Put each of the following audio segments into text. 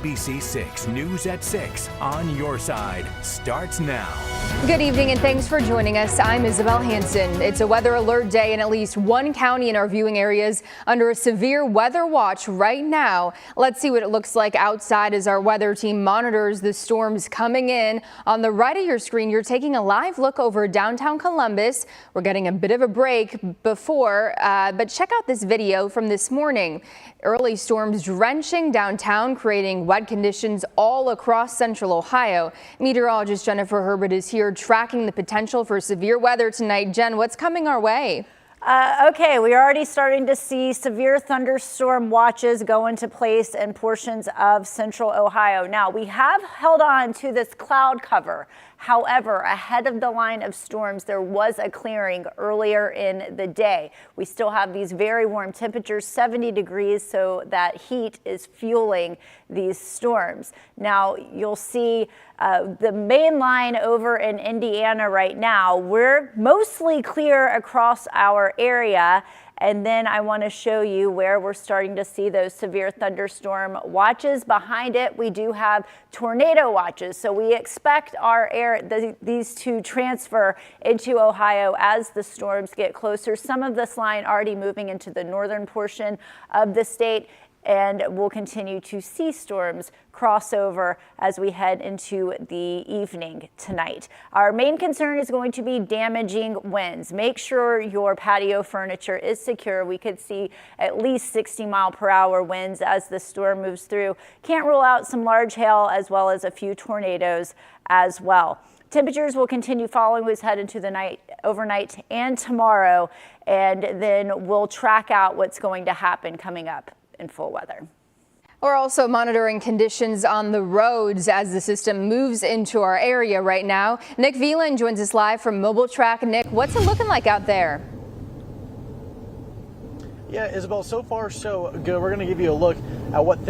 WSYX News at 6 on your side starts now. Good evening and thanks for joining us. I'm Isabel Hanson. It's a weather alert day in at least one county in our viewing areas under a severe weather watch right now. Let's see what it looks like outside as our weather team monitors the storms coming in. On the right of your screen, you're taking a live look over downtown Columbus. We're getting a bit of a break before, but check out this video from this morning. Early storms drenching downtown, creating wet conditions all across central Ohio. Meteorologist Jennifer Herbert is here tracking the potential for severe weather tonight. Jen, what's coming our way? Okay, we're already starting to see severe thunderstorm watches go into place in portions of central Ohio. Now, we have held on to this cloud cover. However, ahead of the line of storms, there was a clearing earlier in the day. We still have these very warm temperatures, 70 degrees, so that heat is fueling these storms. Now, you'll see the main line over in Indiana right now. We're mostly clear across our area. And then I want to show you where we're starting to see those severe thunderstorm watches. Behind it, we do have tornado watches. So we expect these to transfer into Ohio as the storms get closer. Some of this line already moving into the northern portion of the state. And we'll continue to see storms cross over as we head into the evening tonight. Our main concern is going to be damaging winds. Make sure your patio furniture is secure. We could see at least 60-mile-per-hour winds as the storm moves through. Can't rule out some large hail as well as a few tornadoes as well. Temperatures will continue falling as we head into the night, overnight and tomorrow, and then we'll track out what's going to happen coming up in full weather. We're also monitoring conditions on the roads as the system moves into our area right now. Nick Veland joins us live from Mobile-Trak. Nick, what's it looking like out there? Yeah, Isabel, so far so good. We're going to give you a look at what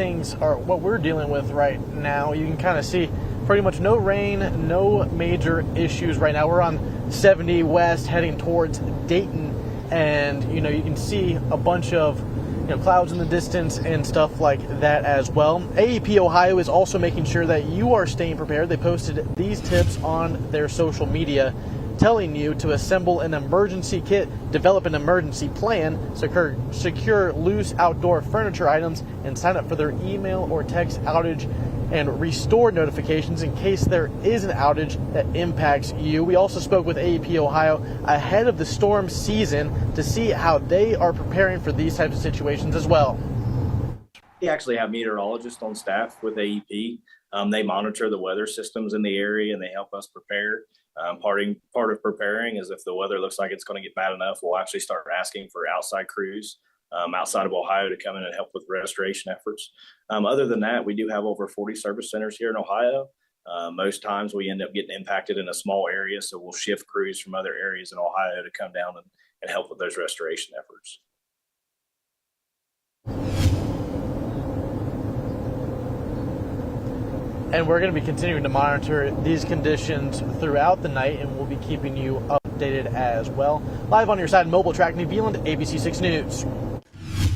we're dealing with right now. You can kind of see pretty much no rain, no major issues right now. We're on 70 west heading towards Dayton, and you can see a bunch of clouds in the distance and stuff like that as well. AEP Ohio is also making sure that you are staying prepared. They posted these tips on their social media telling you to assemble an emergency kit, develop an emergency plan, secure loose outdoor furniture items, and sign up for their email or text outage and restore notifications in case there is an outage that impacts you. We also spoke with AEP Ohio ahead of the storm season to see how they are preparing for these types of situations as well. We actually have meteorologists on staff with AEP. They monitor the weather systems in the area and they help us prepare. Part of preparing is if the weather looks like it's going to get bad enough, we'll actually start asking for outside crews outside of Ohio to come in and help with restoration efforts. Other than that, we do have over 40 service centers here in Ohio. Most times we end up getting impacted in a small area, so we'll shift crews from other areas in Ohio to come down and help with those restoration efforts. And we're going to be continuing to monitor these conditions throughout the night, and we'll be keeping you updated as well. Live on your side, Mobile-Trak, New Zealand, WSYX News.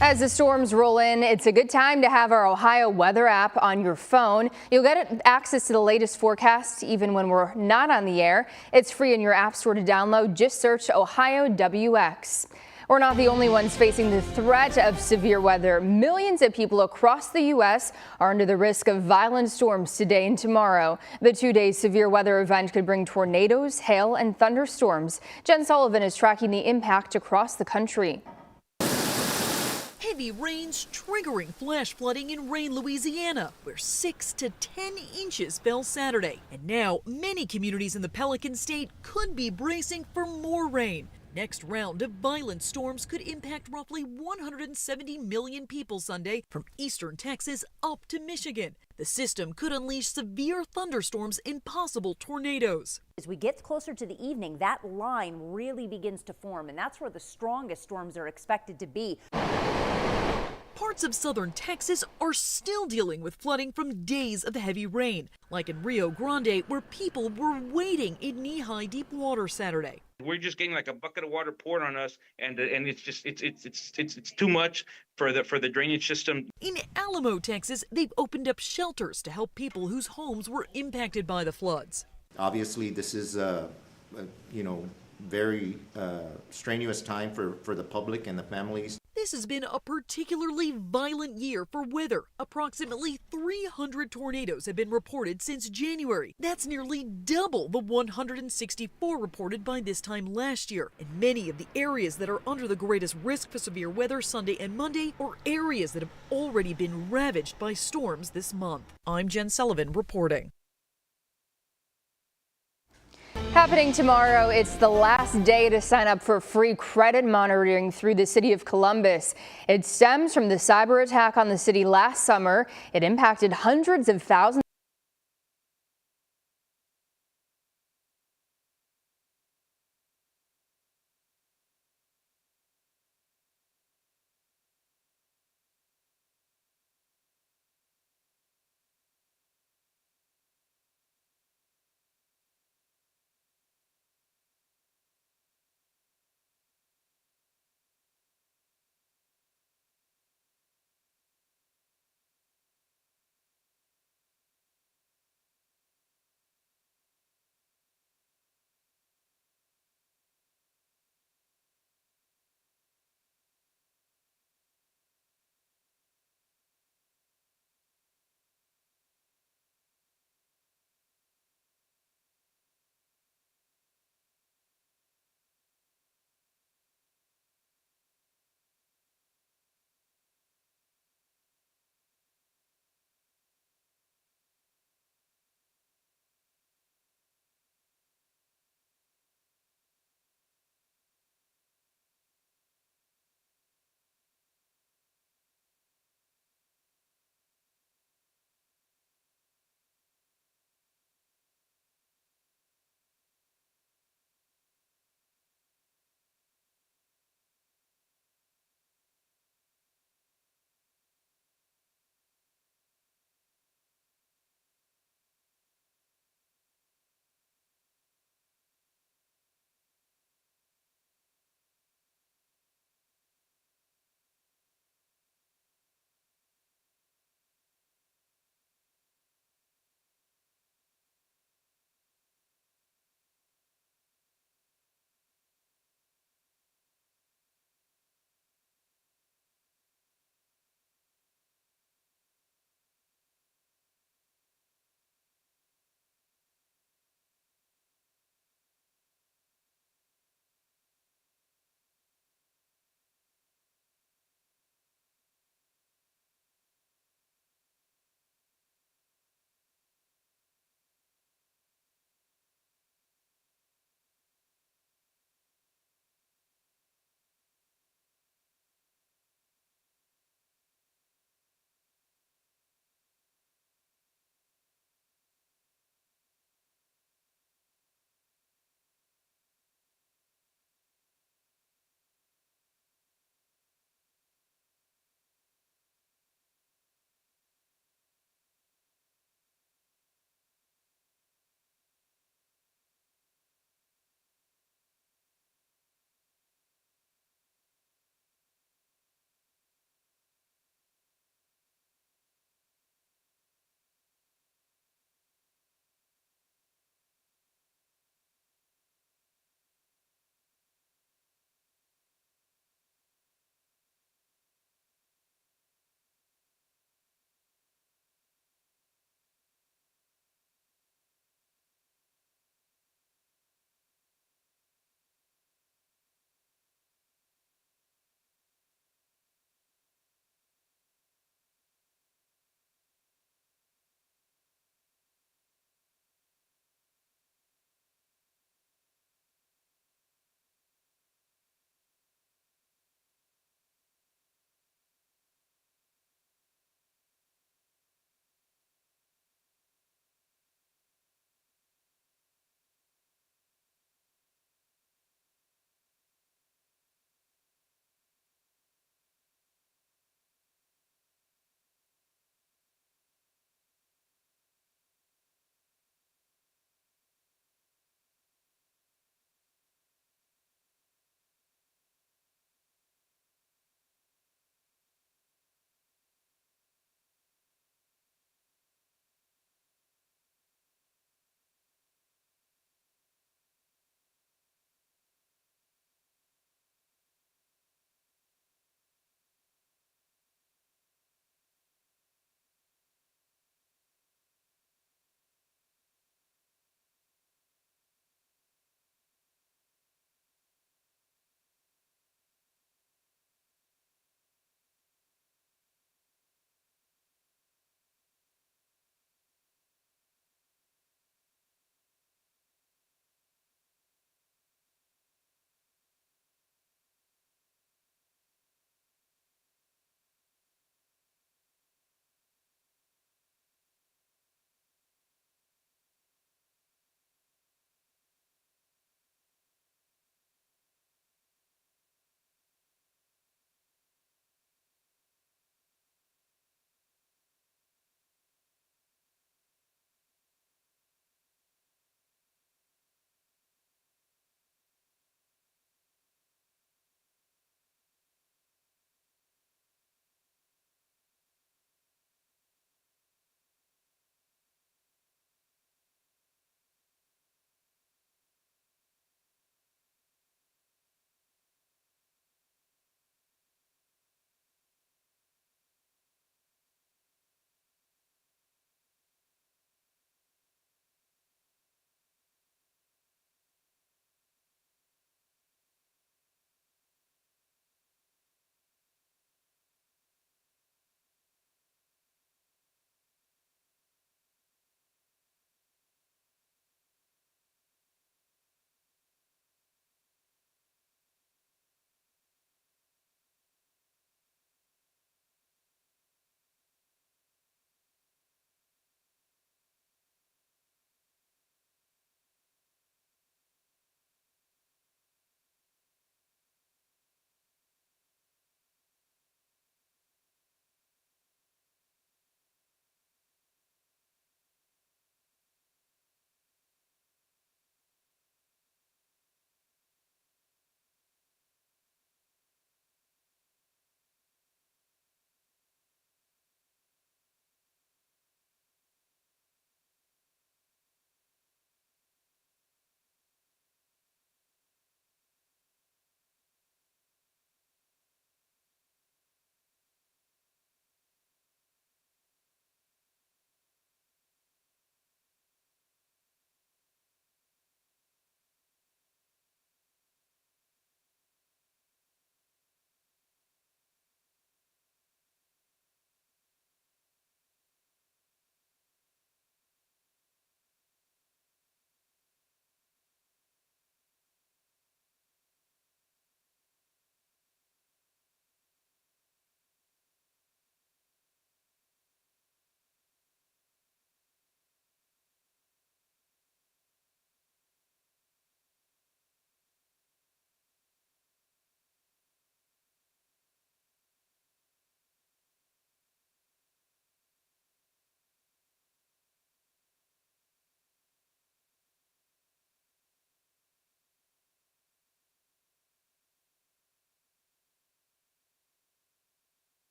As the storms roll in, it's a good time to have our Ohio weather app on your phone. You'll get access to the latest forecast even when we're not on the air. It's free in your app store to download. Just search Ohio WX. We're not the only ones facing the threat of severe weather. Millions of people across the U.S. are under the risk of violent storms today and tomorrow. The two-day severe weather event could bring tornadoes, hail, and thunderstorms. Jen Sullivan is tracking the impact across the country. Heavy rains triggering flash flooding in Rain, Louisiana, where 6 to 10 inches fell Saturday. And now many communities in the Pelican State could be bracing for more rain. Next round of violent storms could impact roughly 170 million people Sunday from eastern Texas up to Michigan. The system could unleash severe thunderstorms and possible tornadoes. As we get closer to the evening, that line really begins to form, and that's where the strongest storms are expected to be. Parts of southern Texas are still dealing with flooding from days of heavy rain, like in Rio Grande, where people were wading in knee-high deep water Saturday. We're just getting like a bucket of water poured on us, and it's just it's too much for the drainage system. In Alamo, Texas, they've opened up shelters to help people whose homes were impacted by the floods. Obviously, this is a very strenuous time for the public and the families. This has been a particularly violent year for weather. Approximately 300 tornadoes have been reported since January. That's nearly double the 164 reported by this time last year. And many of the areas that are under the greatest risk for severe weather Sunday and Monday are areas that have already been ravaged by storms this month. I'm Jen Sullivan reporting. Happening tomorrow, it's the last day to sign up for free credit monitoring through the city of Columbus. It stems from the cyber attack on the city last summer. It impacted hundreds of thousands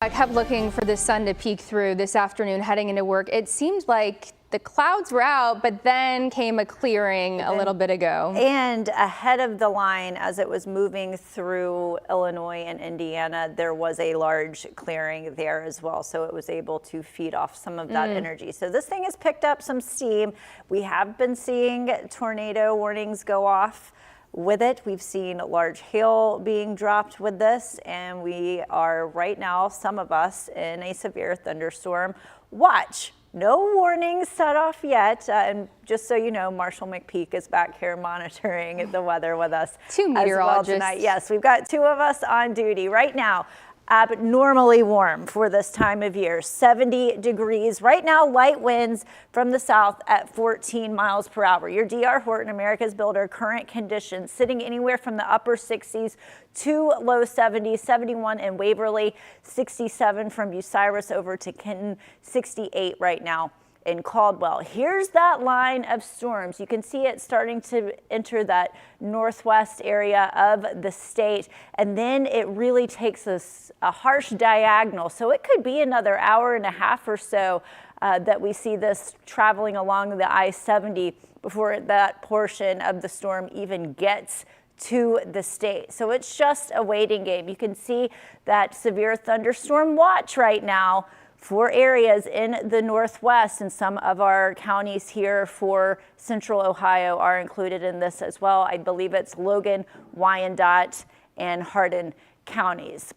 I kept looking for the sun to peek through this afternoon heading into work. It seemed like the clouds were out, but then came a clearing a little bit ago. And ahead of the line, as it was moving through Illinois and Indiana, there was a large clearing there as well. So it was able to feed off some of that energy. So this thing has picked up some steam. We have been seeing tornado warnings go off with it. We've seen large hail being dropped with this, and we are right now, some of us, in a severe thunderstorm watch. No warnings set off yet, and just so you know, Marshall McPeek is back here monitoring the weather with us. Two meteorologists. As well tonight. Yes, we've got two of us on duty right now. Abnormally warm for this time of year, 70 degrees. Right now, light winds from the south at 14 miles per hour. Your D.R. Horton, America's Builder, current conditions sitting anywhere from the upper 60s to low 70s, 71 in Waverly, 67 from Bucyrus over to Kenton, 68 right now in Caldwell. Here's that line of storms. You can see it starting to enter that northwest area of the state, and then it really takes us a harsh diagonal. So it could be another hour and a half or so that we see this traveling along the I-70 before that portion of the storm even gets to the state. So it's just a waiting game. You can see that severe thunderstorm watch right now for areas in the northwest, and some of our counties here for central Ohio are included in this as well. I believe it's Logan, Wyandotte, and Hardin counties.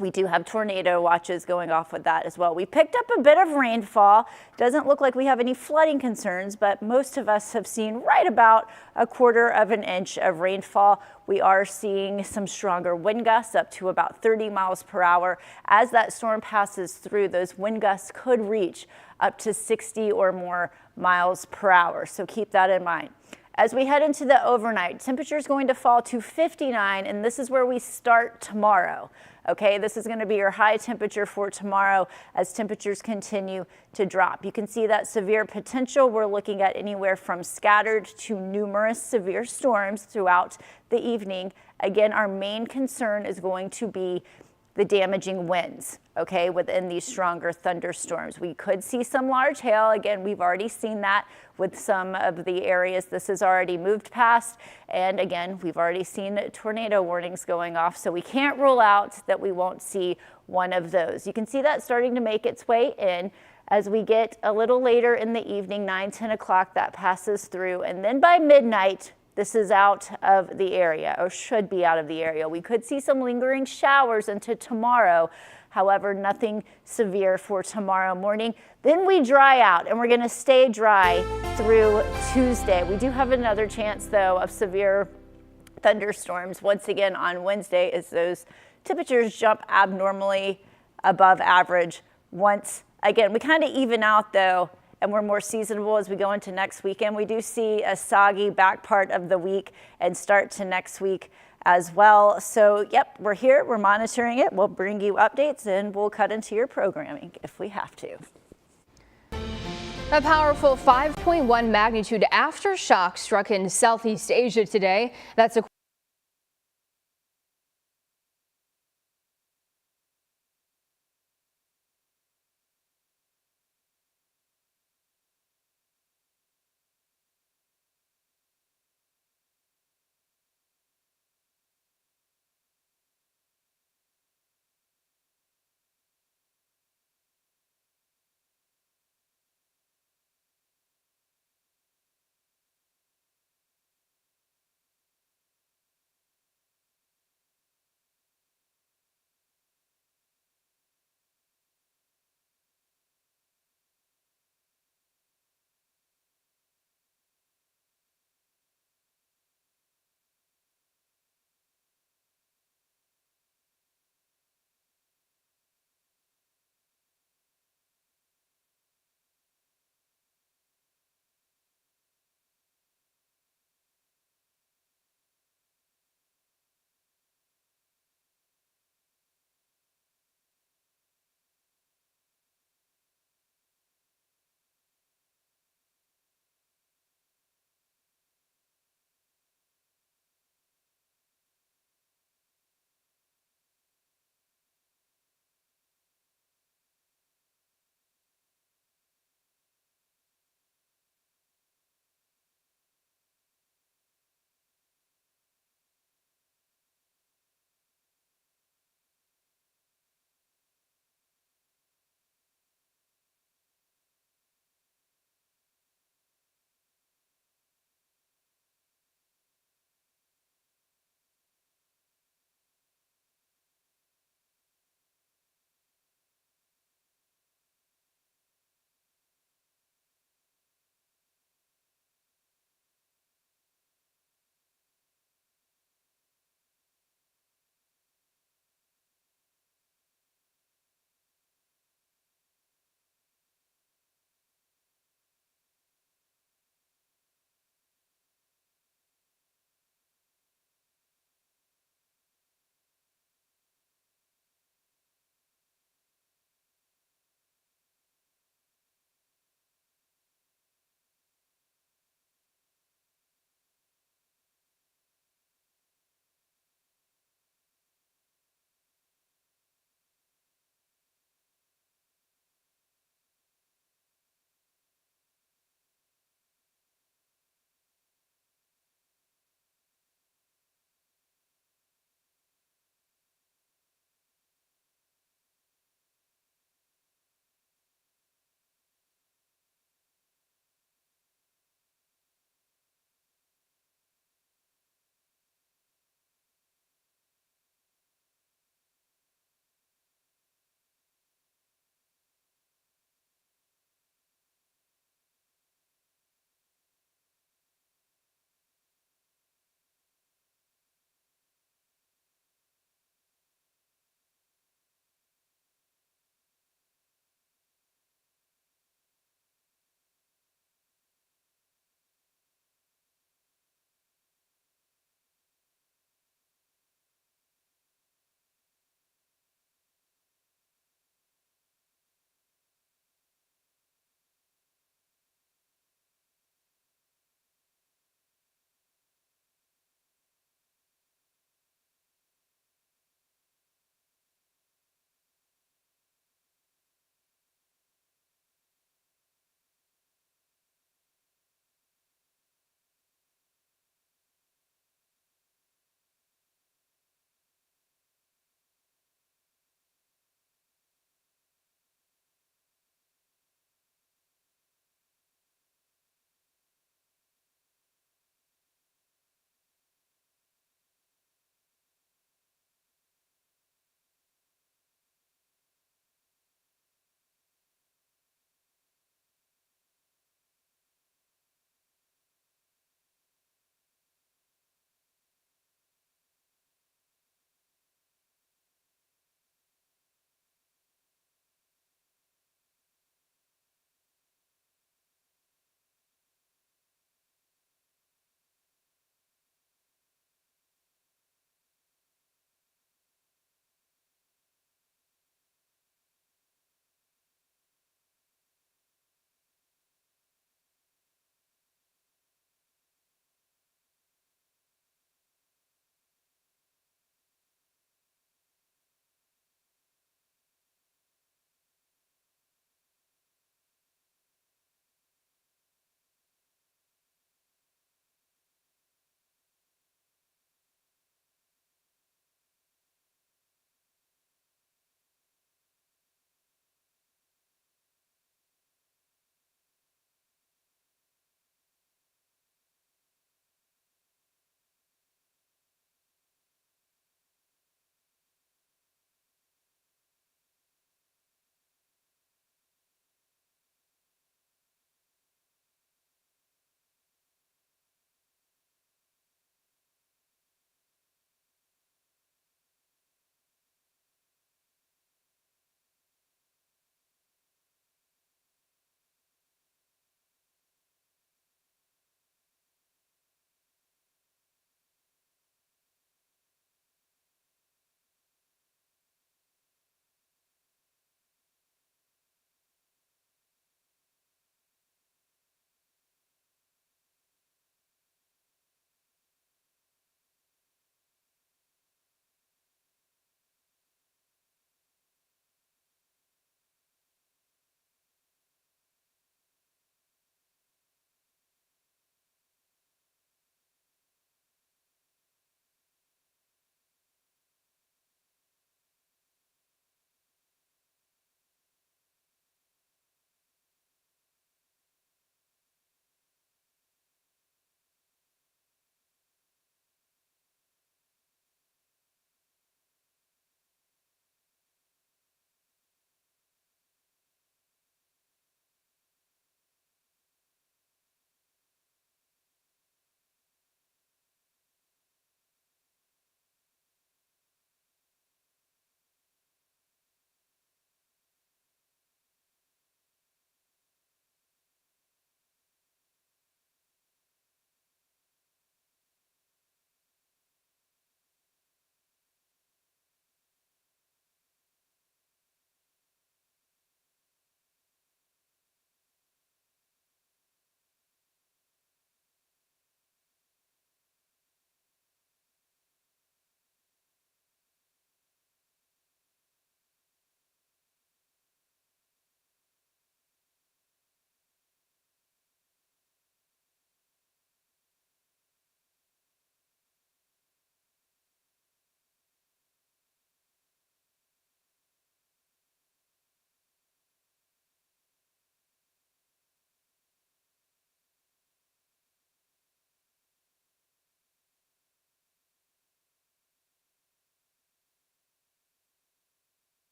We do have tornado watches going off with that as well. We picked up a bit of rainfall. Doesn't look like we have any flooding concerns, but most of us have seen right about 1/4 of an inch of rainfall. We are seeing some stronger wind gusts up to about 30 miles per hour. As that storm passes through, those wind gusts could reach up to 60 or more miles per hour. So keep that in mind. As we head into the overnight, temperature is going to fall to 59, and this is where we start tomorrow. Okay, this is going to be your high temperature for tomorrow as temperatures continue to drop. You can see that severe potential. We're looking at anywhere from scattered to numerous severe storms throughout the evening. Again, our main concern is going to be the damaging winds, okay, within these stronger thunderstorms. We could see some large hail. Again, we've already seen that with some of the areas this has already moved past. And again, we've already seen tornado warnings going off, so we can't rule out that we won't see one of those. You can see that starting to make its way in as we get a little later in the evening, 9, 10 o'clock, that passes through. And then by midnight, this is out of the area, or should be out of the area. We could see some lingering showers into tomorrow. However, nothing severe for tomorrow morning. Then we dry out, and we're going to stay dry through Tuesday. We do have another chance, though, of severe thunderstorms once again on Wednesday as those temperatures jump abnormally above average once again. We kind of even out, though, and we're more seasonable as we go into next weekend. We do see a soggy back part of the week and start to next week as well. So, yep, we're here, we're monitoring it. We'll bring you updates, and we'll cut into your programming if we have to. A powerful 5.1 magnitude aftershock struck in Southeast Asia today. That's a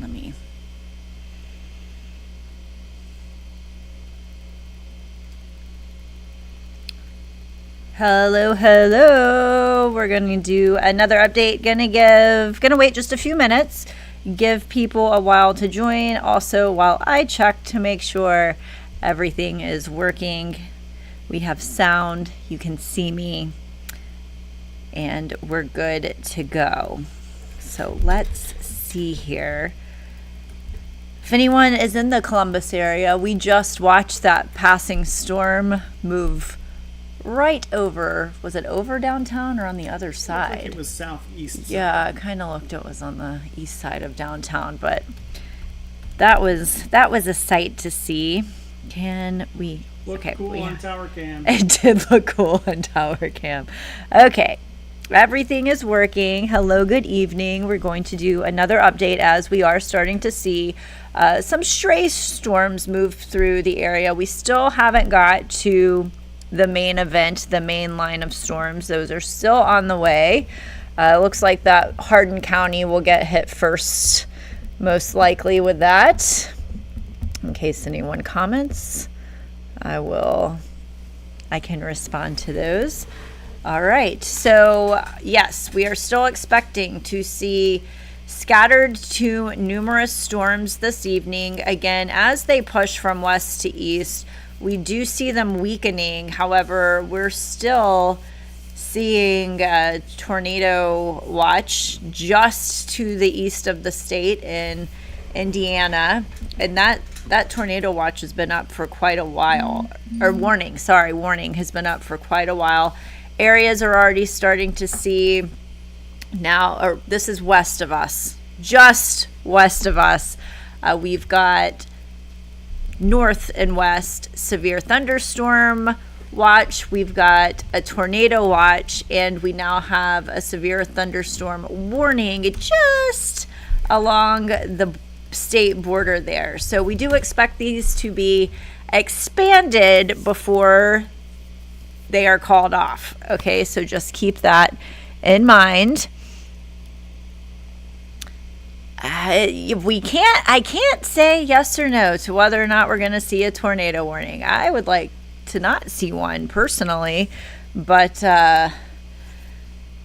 Let me. Hello. We're going to do another update. Gonna wait just a few minutes. Give people a while to join. Also, while I check to make sure everything is working. We have sound. You can see me. And we're good to go. So let's see here. If anyone is in the Columbus area, we just watched that passing storm move right over. Was it over downtown or on the other side? Like it was southeast. Yeah, it kind of looked it was on the east side of downtown, but that was a sight to see. Can we? Looked cool on tower cam. It did look cool on tower cam. Okay. Everything is working. Hello, good evening. We're going to do another update as we are starting to see some stray storms move through the area. We still haven't got to the main event, the main line of storms. Those are still on the way. Looks like that Hardin County will get hit first, most likely with that. In case anyone comments, I can respond to those. All right, so yes, we are still expecting to see scattered to numerous storms this evening. Again, as they push from west to east, we do see them weakening. However, we're still seeing a tornado watch just to the east of the state in Indiana. And that tornado watch has been up for quite a while. Or warning has been up for quite a while. Areas are already starting to see now, or this is west of us, just west of us. We've got north and west severe thunderstorm watch. We've got a tornado watch, and we now have a severe thunderstorm warning just along the state border there. So we do expect these to be expanded before they are called off. Okay, so just keep that in mind. I can't say yes or no to whether or not we're going to see a tornado warning. I would like to not see one personally, but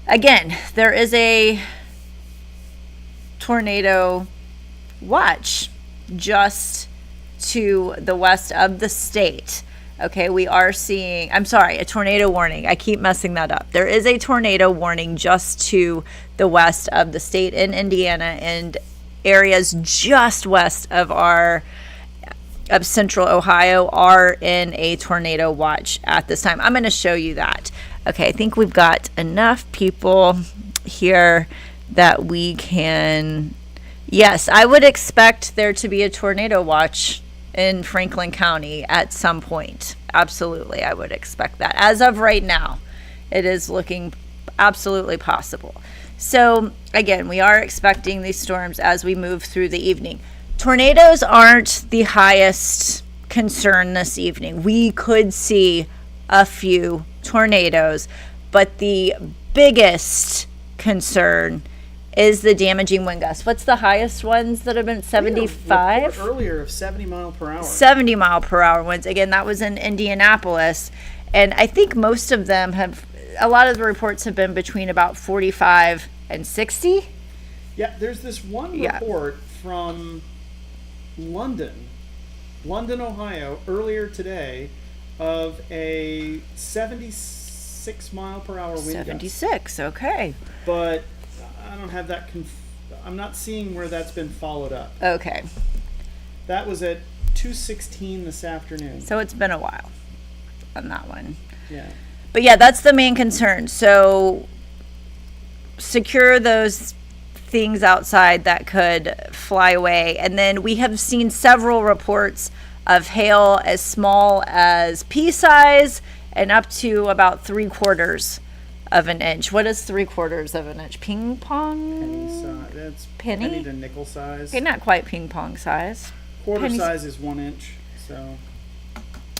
again, there is a tornado watch just to the west of the state. Okay, we are seeing, a tornado warning. I keep messing that up. There is a tornado warning just to the west of the state in Indiana, and areas just west of central Ohio are in a tornado watch at this time. I'm going to show you that. Okay, I think we've got enough people here that we can, yes, I would expect there to be a tornado watch in Franklin County at some point. Absolutely, I would expect that. As of right now, it is looking absolutely possible. So again, we are expecting these storms as we move through the evening. Tornadoes aren't the highest concern this evening. We could see a few tornadoes, but the biggest concern is the damaging wind gusts. What's the highest ones that have been 75? Earlier of 70 mile per hour. 70 mile per hour winds. Again, that was in Indianapolis. And I think most of them a lot of the reports have been between about 45 and 60. Yeah, there's this one report from London, Ohio, earlier today of a 76 mile per hour wind 76, okay. But I don't have that. I'm not seeing where that's been followed up. Okay. That was at 2:16 this afternoon. So it's been a while on that one. Yeah. But yeah, that's the main concern. So secure those things outside that could fly away. And then we have seen several reports of hail as small as pea size and up to about 3/4 of an inch. What is 3/4 of an inch? Ping pong? Penny size. That's penny to nickel size. Okay, not quite ping pong size. Quarter size is 1 inch.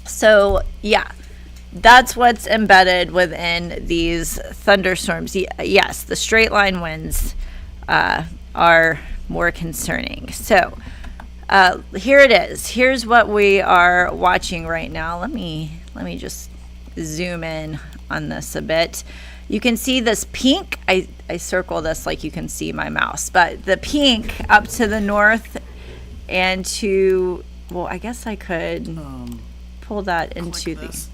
So yeah, that's what's embedded within these thunderstorms. Yes, the straight line winds are more concerning. So here it is. Here's what we are watching right now. Let me just zoom in on this a bit. You can see this pink. I circle this like you can see my mouse, but the pink up to the north and to, well, I guess I could pull that into the,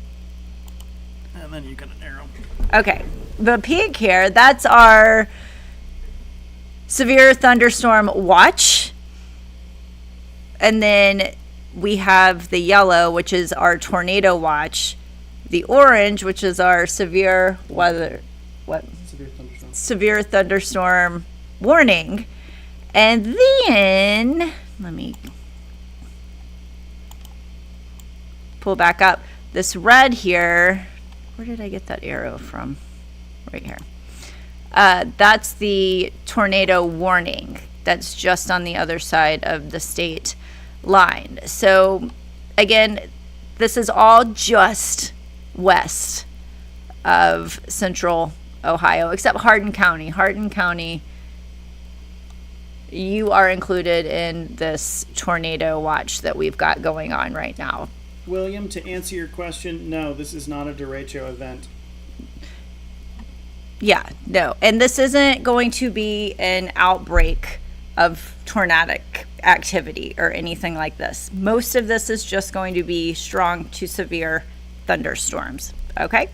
and then you got an arrow. okay, the pink here, that's our severe thunderstorm watch. And then we have the yellow, which is our tornado watch. The orange, which is our severe weather, severe thunderstorm warning. And then, let me pull back up. This red here, where did I get that arrow from? Right here. That's the tornado warning. That's just on the other side of the state line. So again, this is all just west of central Ohio, except Hardin County. Hardin County, you are included in this tornado watch that we've got going on right now. William, to answer your question, no, this is not a derecho event. Yeah, no. And this isn't going to be an outbreak of tornadic activity or anything like this. Most of this is just going to be strong to severe thunderstorms. Okay.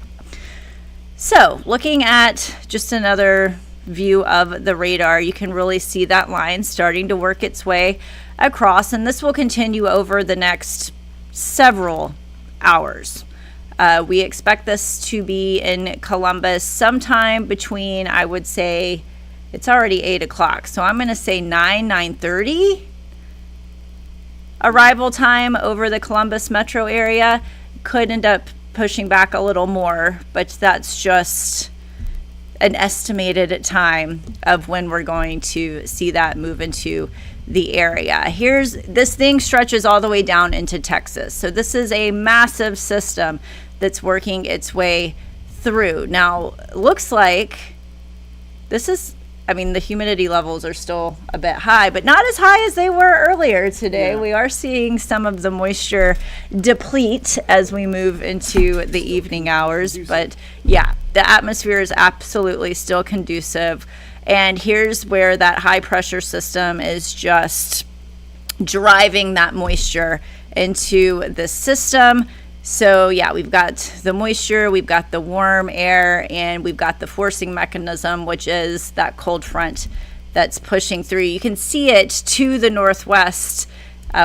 So looking at just another view of the radar, you can really see that line starting to work its way across, and this will continue over the next several hours. We expect this to be in Columbus sometime between, I would say, it's already 8 o'clock, so I'm going to say 9:30 arrival time over the Columbus metro area. Could end up pushing back a little more, but that's just an estimated time of when we're going to see that move into the area. Here's, this thing stretches all the way down into Texas. So this is a massive system that's working its way through. Now, looks like this is, I mean, the humidity levels are still a bit high, but not as high as they were earlier today. Yeah. We are seeing some of the moisture deplete as we move into the evening hours. But yeah, the atmosphere is absolutely still conducive. And here's where that high pressure system is just driving that moisture into the system. So yeah, we've got the moisture, we've got the warm air, and we've got the forcing mechanism, which is that cold front that's pushing through. You can see it to the northwest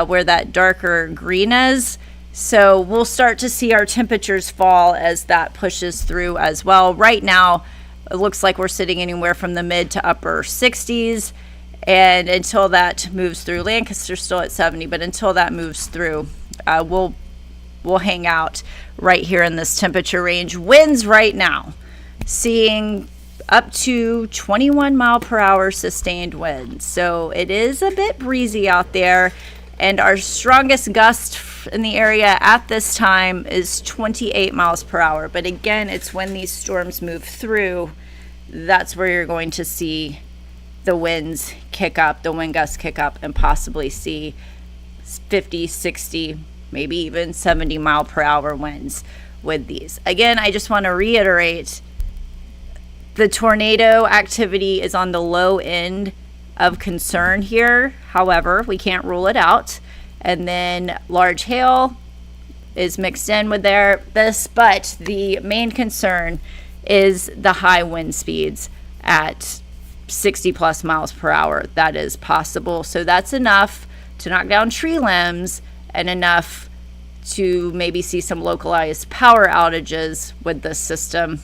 where that darker green is. So we'll start to see our temperatures fall as that pushes through as well. Right now, it looks like we're sitting anywhere from the mid to upper 60s. And until that moves through, Lancaster's still at 70, but until that moves through, we'll hang out right here in this temperature range. Winds right now, seeing up to 21 mile per hour sustained winds. So it is a bit breezy out there. And our strongest gust in the area at this time is 28 miles per hour. But again, it's when these storms move through, that's where you're going to see the winds kick up, the wind gusts kick up, and possibly see 50, 60, maybe even 70 mile per hour winds with these. Again, I just want to reiterate, the tornado activity is on the low end of concern here. However, we can't rule it out. And then large hail is mixed in with this, but the main concern is the high wind speeds at 60 plus miles per hour. That is possible. So that's enough to knock down tree limbs and enough to maybe see some localized power outages with this system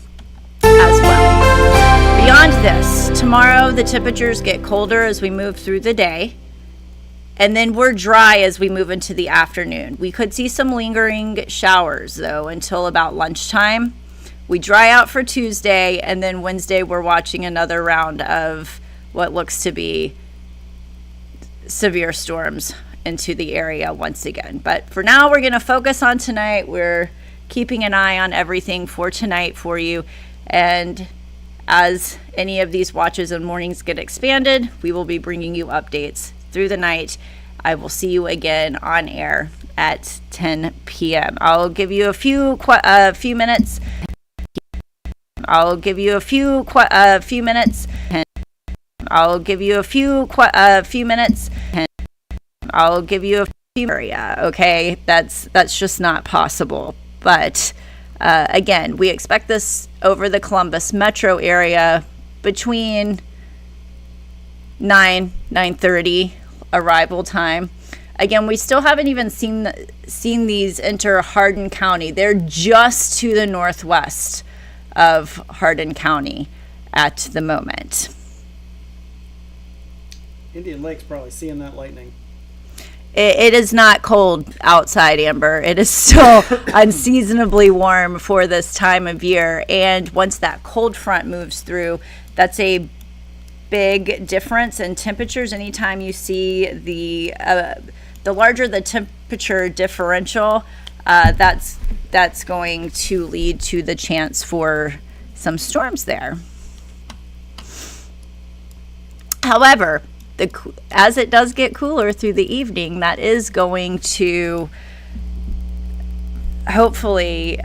as well. Beyond this, tomorrow the temperatures get colder as we move through the day, and then we're dry as we move into the afternoon. We could see some lingering showers though until about lunchtime. We dry out for Tuesday, and then Wednesday we're watching another round of what looks to be severe storms into the area once again. But for now, we're going to focus on tonight. We're keeping an eye on everything for tonight for you. And as any of these watches and warnings get expanded, we will be bringing you updates through the night. I will see you again on air at 10 p.m. I'll give you a few minutes. I'll give you a few minutes. I'll give you a few minutes. I'll give you a few area. Okay, that's just not possible. But again, we expect this over the Columbus metro area between 9:30 arrival time. Again, we still haven't even seen these enter Hardin County. They're just to the northwest of Hardin County at the moment. Indian Lake's probably seeing that lightning. It is not cold outside, Amber. It is still unseasonably warm for this time of year. And once that cold front moves through, that's a big difference in temperatures. Anytime you see the larger the temperature differential, that's going to lead to the chance for some storms there. However, as it does get cooler through the evening, that is going to hopefully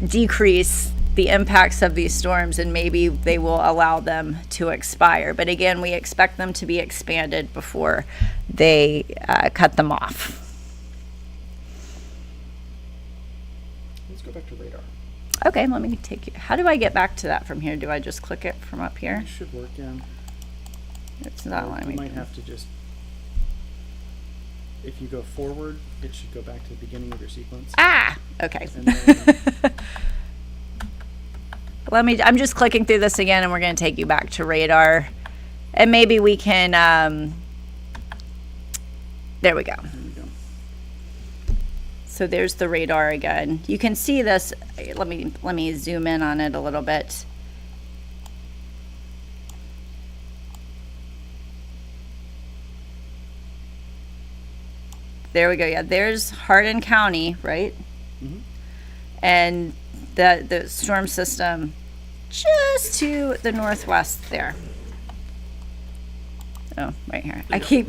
decrease the impacts of these storms, and maybe they will allow them to expire. But again, we expect them to be expanded before they cut them off. Let's go back to radar. Okay, let me take you. How do I get back to that from here? Do I just click it from up here? It should work, yeah. It's not letting me. You might have to just, if you go forward, it should go back to the beginning of your sequence. Ah, okay. And then, I'm just clicking through this again, and we're going to take you back to radar. And maybe we can, there we go. there we go. So there's the radar again. You can see this. Let me zoom in on it a little bit. There we go. Yeah, there's Hardin County, right? Mm-hmm. And the storm system just to the northwest there. Oh, right here. I keep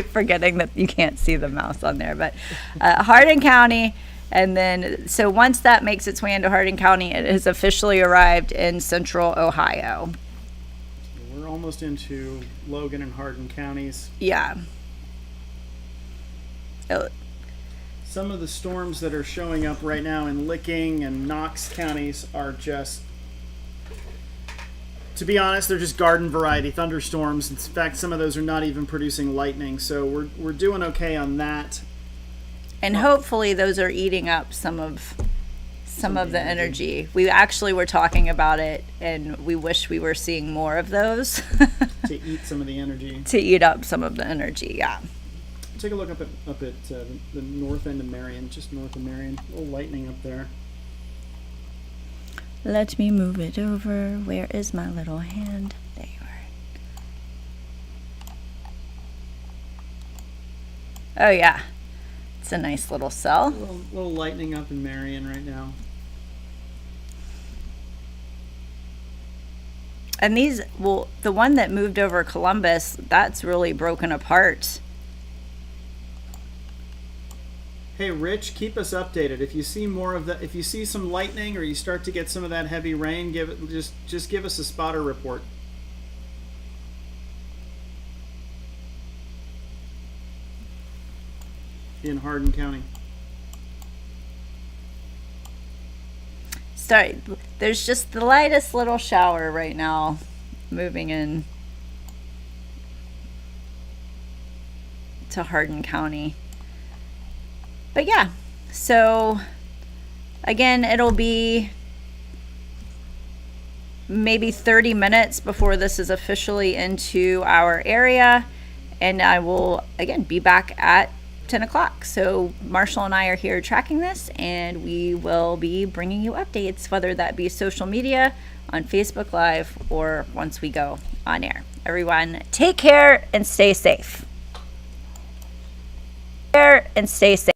forgetting that you can't see the mouse on there, but Hardin County. And then, so once that makes its way into Hardin County, it has officially arrived in central Ohio. We're almost into Logan and Hardin counties. Yeah. Some of the storms that are showing up right now in Licking and Knox counties are just, to be honest, they're just garden variety thunderstorms. In fact, some of those are not even producing lightning. So we're doing okay on that. And hopefully those are eating up some of the energy. We actually were talking about it, and we wish we were seeing more of those. To eat some of the energy. To eat up some of the energy, yeah. Take a look up at the north end of Marion, just north of Marion. A little lightning up there. Let me move it over. Where is my little hand? There you are. Oh yeah, it's a nice little cell. A little lightning up in Marion right now. And these, well, the one that moved over Columbus, that's really broken apart. Hey, Rich, keep us updated. If you see more of that, if you see some lightning or you start to get some of that heavy rain, just give us a spotter report. In Hardin County. There's just the lightest little shower right now moving in to Hardin County. But yeah, so again, it'll be maybe 30 minutes before this is officially into our area, and I will again be back at 10 o'clock. So Marshall and I are here tracking this, and we will be bringing you updates, whether that be social media, on Facebook Live, or once we go on air. Everyone, take care and stay safe. Take care and stay safe.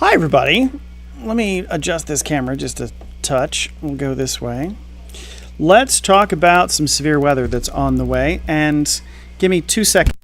Hi, everybody. Let me adjust this camera just a touch. We'll go this way. Let's talk about some severe weather that's on the way, and give me 2 seconds.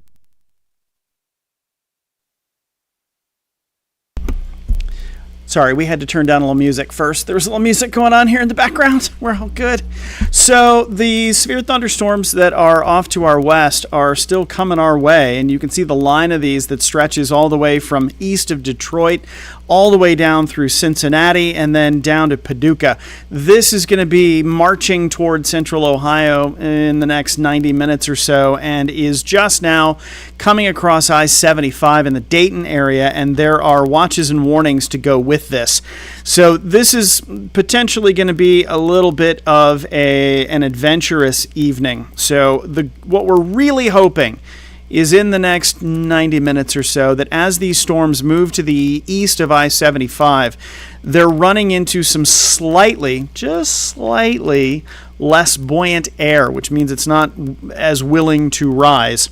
Sorry, we had to turn down a little music first. There was a little music going on here in the background. We're all good. So the severe thunderstorms that are off to our west are still coming our way, and you can see the line of these that stretches all the way from east of Detroit all the way down through Cincinnati and then down to Paducah. This is going to be marching toward central Ohio in the next 90 minutes or so, and is just now coming across I-75 in the Dayton area, and there are watches and warnings to go with this. So this is potentially going to be a little bit of an adventurous evening. So what we're really hoping is in the next 90 minutes or so that as these storms move to the east of I-75, they're running into some just slightly less buoyant air, which means it's not as willing to rise.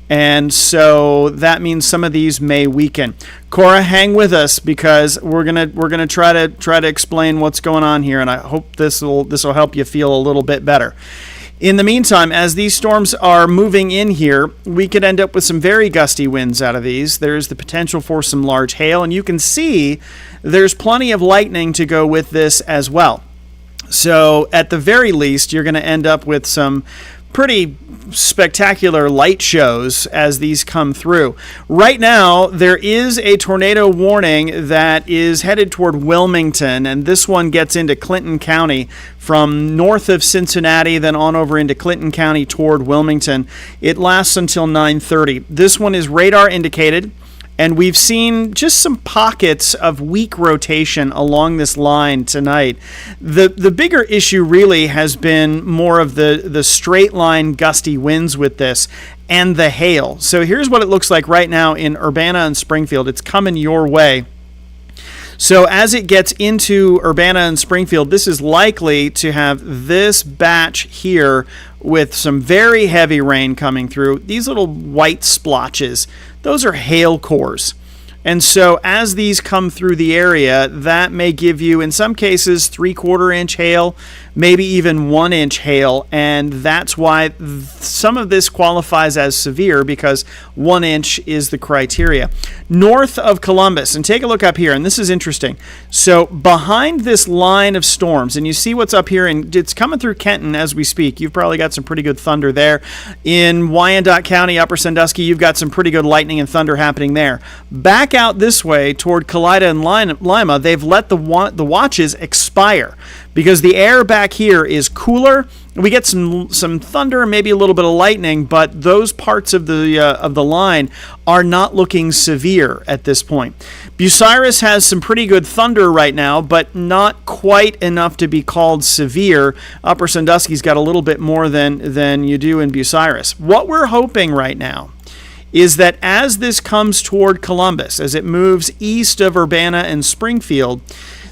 And so that means some of these may weaken. Cora, hang with us because we're gonna try to explain what's going on here, and I hope this will help you feel a little bit better. In the meantime, as these storms are moving in here, we could end up with some very gusty winds out of these. There's the potential for some large hail, and you can see there's plenty of lightning to go with this as well. So at the very least, you're going to end up with some pretty spectacular light shows as these come through. Right now, there is a tornado warning that is headed toward Wilmington, and this one gets into Clinton County from north of Cincinnati, then on over into Clinton County toward Wilmington. It lasts until 9:30. This one is radar indicated, and we've seen just some pockets of weak rotation along this line tonight. The bigger issue really has been more of the straight line gusty winds with this and the hail. So here's what it looks like right now in Urbana and Springfield. It's coming your way. So as it gets into Urbana and Springfield, this is likely to have this batch here with some very heavy rain coming through. These little white splotches, those are hail cores. And so as these come through the area, that may give you, in some cases, 3/4 inch hail, maybe even 1 inch hail. And that's why some of this qualifies as severe, because 1 inch is the criteria. North of Columbus, and take a look up here, and this is interesting. So behind this line of storms, and you see what's up here, and it's coming through Kenton as we speak. You've probably got some pretty good thunder there. In Wyandotte County, Upper Sandusky, you've got some pretty good lightning and thunder happening there. Back out this way toward Kalida and Lima, they've let the watches expire because the air back here is cooler. We get some thunder, maybe a little bit of lightning, but those parts of the line are not looking severe at this point. Bucyrus has some pretty good thunder right now, but not quite enough to be called severe. Upper Sandusky's got a little bit more than you do in Bucyrus. What we're hoping right now is that as this comes toward Columbus, as it moves east of Urbana and Springfield,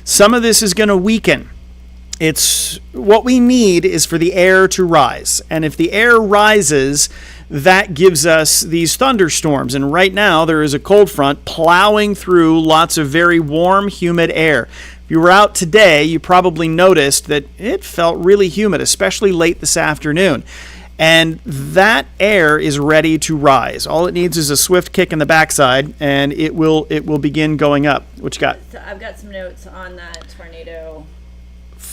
some of this is going to weaken. It's what we need is for the air to rise. And if the air rises, that gives us these thunderstorms. And right now there is a cold front plowing through lots of very warm, humid air. If you were out today, you probably noticed that it felt really humid, especially late this afternoon. And that air is ready to rise. All it needs is a swift kick in the backside, and it will begin going up. What you got? So I've got some notes on that tornado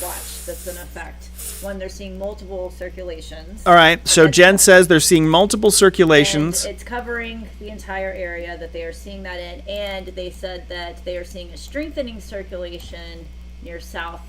watch that's in effect. One, they're seeing multiple circulations. All right. So Jen says they're seeing multiple circulations. And it's covering the entire area that they are seeing that in, and they said that they are seeing a strengthening circulation near South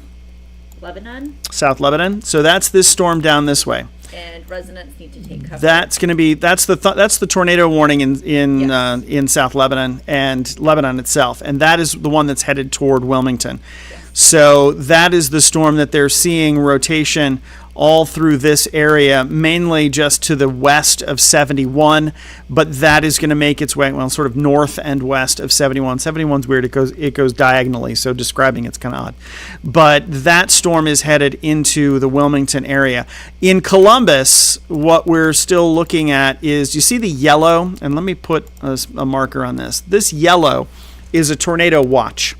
Lebanon. South Lebanon. So that's this storm down this way. And residents need to take cover. That's going to be that's the tornado warning in South Lebanon and Lebanon itself, and that is the one that's headed toward Wilmington. Yes. So that is the storm that they're seeing rotation all through this area, mainly just to the west of 71, but that is going to make its way, well, sort of north and west of 71. 71's weird, it goes diagonally, so describing it's kind of odd. But that storm is headed into the Wilmington area. In Columbus, what we're still looking at is, you see the yellow, and let me put a marker on this. This yellow is a tornado watch.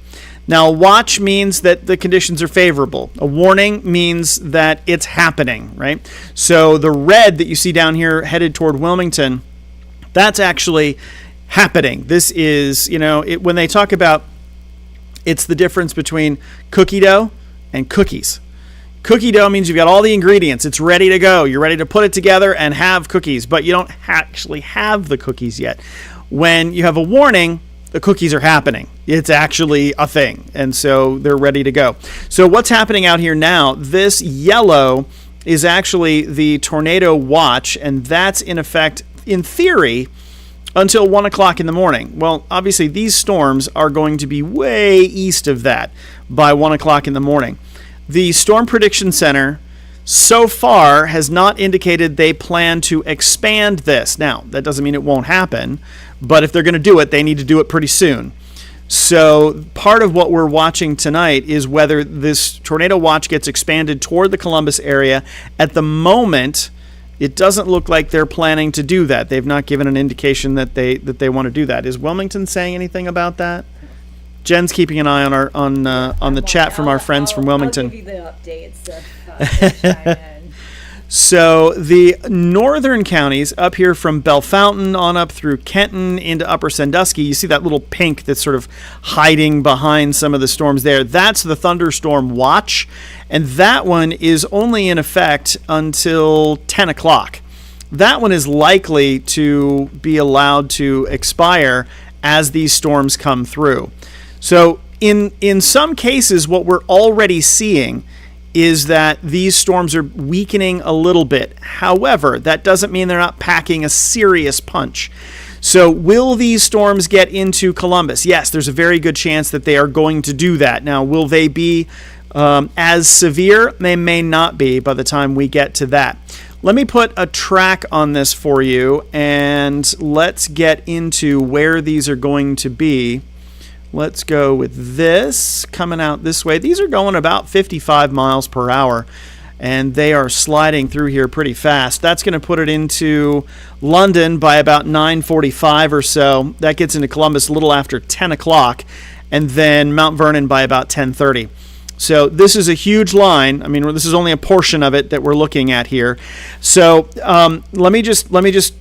Now, a watch means that the conditions are favorable. A warning means that it's happening, right? So the red that you see down here headed toward Wilmington, that's actually happening. This is, when they talk about, it's the difference between cookie dough and cookies. Cookie dough means you've got all the ingredients. It's ready to go. You're ready to put it together and have cookies, but you don't actually have the cookies yet. When you have a warning, the cookies are happening. It's actually a thing, and so they're ready to go. So what's happening out here now, this yellow is actually the tornado watch, and that's in effect, in theory, until 1 o'clock in the morning. Well, obviously, these storms are going to be way east of that by 1 o'clock in the morning. The Storm Prediction Center so far has not indicated they plan to expand this. Now, that doesn't mean it won't happen, but if they're going to do it, they need to do it pretty soon. So part of what we're watching tonight is whether this tornado watch gets expanded toward the Columbus area. At the moment, it doesn't look like they're planning to do that. They've not given an indication that they want to do that. Is Wilmington saying anything about that? Jen's keeping an eye on the chat from our friends from Wilmington. I'll give you the updates. So the northern counties up here from Bellefontaine on up through Kenton into Upper Sandusky, you see that little pink that's sort of hiding behind some of the storms there. That's the thunderstorm watch, and that one is only in effect until 10 o'clock. That one is likely to be allowed to expire as these storms come through. So in some cases, what we're already seeing is that these storms are weakening a little bit. However, that doesn't mean they're not packing a serious punch. So will these storms get into Columbus? Yes, there's a very good chance that they are going to do that. Now, will they be as severe? They may not be by the time we get to that. Let me put a track on this for you, and let's get into where these are going to be. Let's go with this coming out this way. These are going about 55 miles per hour, and they are sliding through here pretty fast. That's going to put it into London by about 9:45 or so. That gets into Columbus a little after 10 o'clock, and then Mount Vernon by about 10:30. So this is a huge line. I mean, this is only a portion of it that we're looking at here. So let me just.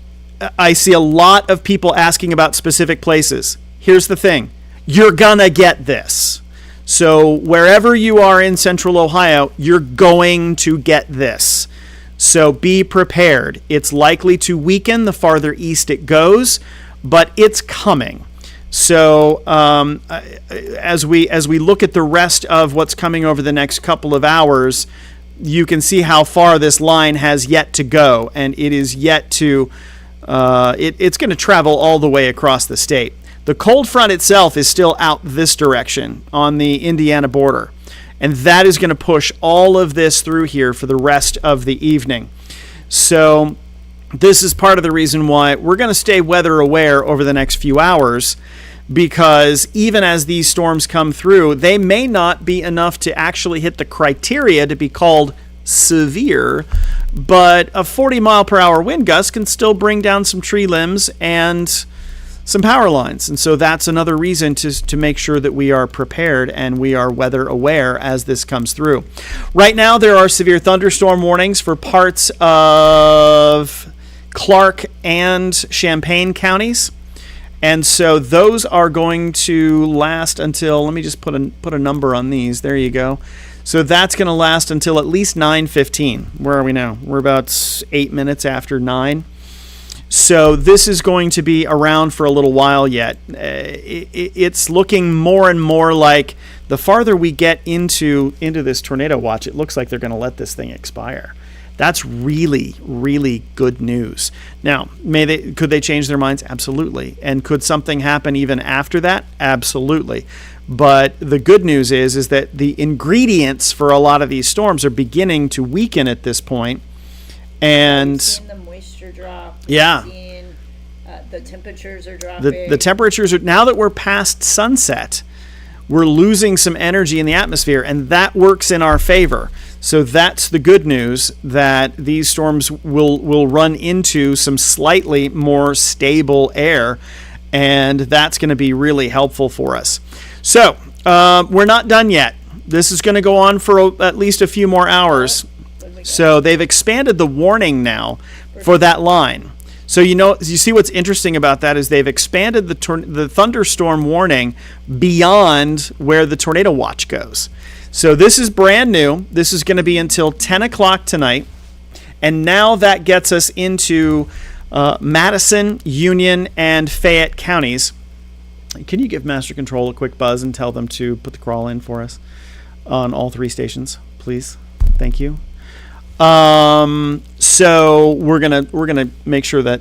I see a lot of people asking about specific places. Here's the thing. You're gonna get this. So wherever you are in central Ohio, you're going to get this. So be prepared. It's likely to weaken the farther east it goes, but it's coming. So as we look at the rest of what's coming over the next couple of hours, you can see how far this line has yet to go, and it is yet to. It's going to travel all the way across the state. The cold front itself is still out this direction on the Indiana border, and that is going to push all of this through here for the rest of the evening. So this is part of the reason why we're going to stay weather aware over the next few hours, because even as these storms come through, they may not be enough to actually hit the criteria to be called severe, but a 40-mile-per-hour wind gust can still bring down some tree limbs and some power lines. And so that's another reason to make sure that we are prepared and we are weather aware as this comes through. Right now, there are severe thunderstorm warnings for parts of Clark and Champaign counties. And so those are going to last until, let me just put a number on these. There you go. So that's going to last until at least 9:15. Where are we now? We're about 8 minutes after 9. So this is going to be around for a little while yet. It's looking more and more like the farther we get into this tornado watch, it looks like they're going to let this thing expire. That's really, really good news. Now, could they change their minds? Absolutely. And could something happen even after that? Absolutely. But the good news is that the ingredients for a lot of these storms are beginning to weaken at this point. And the moisture drop. Yeah. The temperatures are dropping. The temperatures are, now that we're past sunset, we're losing some energy in the atmosphere, and that works in our favor. So that's the good news, that these storms will run into some slightly more stable air, and that's going to be really helpful for us. So We're not done yet. This is going to go on for at least a few more hours. So they've expanded the warning now for that line. So you see what's interesting about that is they've expanded the thunderstorm warning beyond where the tornado watch goes. So this is brand new. This is going to be until 10 o'clock tonight. And now that gets us into Madison, Union, and Fayette counties. Can you give Master Control a quick buzz and tell them to put the crawl in for us on all 3 stations, please? Thank you. So we're gonna make sure that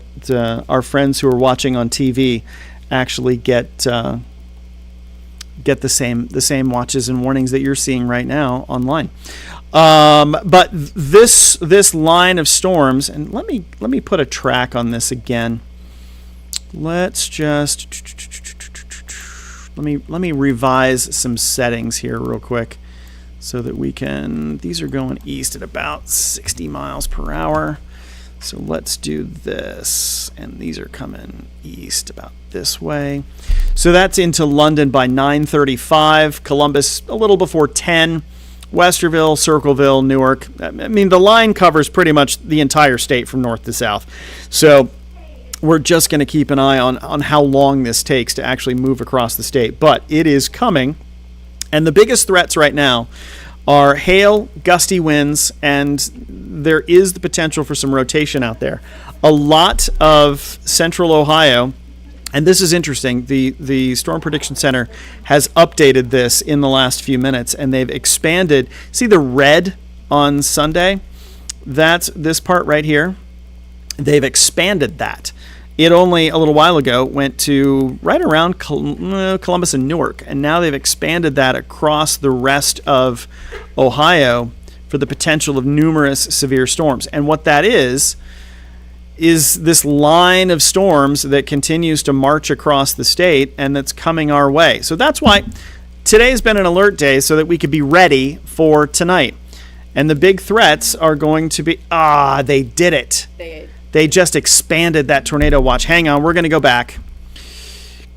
our friends who are watching on TV actually get the same watches and warnings that you're seeing right now online. But this line of storms, and let me put a track on this again. Let's just let me revise some settings here real quick so that we can. These are going east at about 60 miles per hour. So let's do this, and these are coming east about this way. So that's into London by 9:35, Columbus a little before 10, Westerville, Circleville, Newark. I mean, the line covers pretty much the entire state from north to south. So we're just going to keep an eye on how long this takes to actually move across the state. But it is coming, and the biggest threats right now are hail, gusty winds, and there is the potential for some rotation out there. A lot of central Ohio, and this is interesting, the Storm Prediction Center has updated this in the last few minutes, and they've expanded. See the red on Sunday? That's this part right here. They've expanded that. It only a little while ago went to right around Columbus and Newark, and now they've expanded that across the rest of Ohio for the potential of numerous severe storms. And what that is this line of storms that continues to march across the state and that's coming our way. So that's why today's been an alert day, so that we could be ready for tonight. And the big threats are going to be, they did it. They just expanded that tornado watch. Hang on, we're going to go back.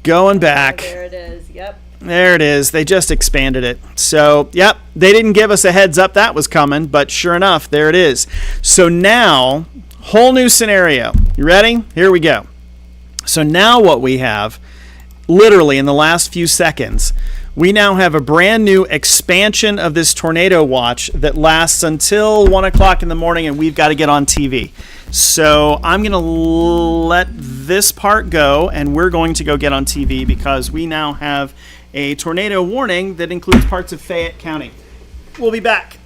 Going back. There it is. Yep. There it is. They just expanded it. So, yep, they didn't give us a heads up that was coming, but sure enough, there it is. So now, whole new scenario. You ready? Here we go. So now what we have, literally in the last few seconds, we now have a brand new expansion of this tornado watch that lasts until 1 o'clock in the morning, and we've got to get on TV. So I'm going to let this part go, and we're going to go get on TV because we now have a tornado warning that includes parts of Fayette County. We'll be back.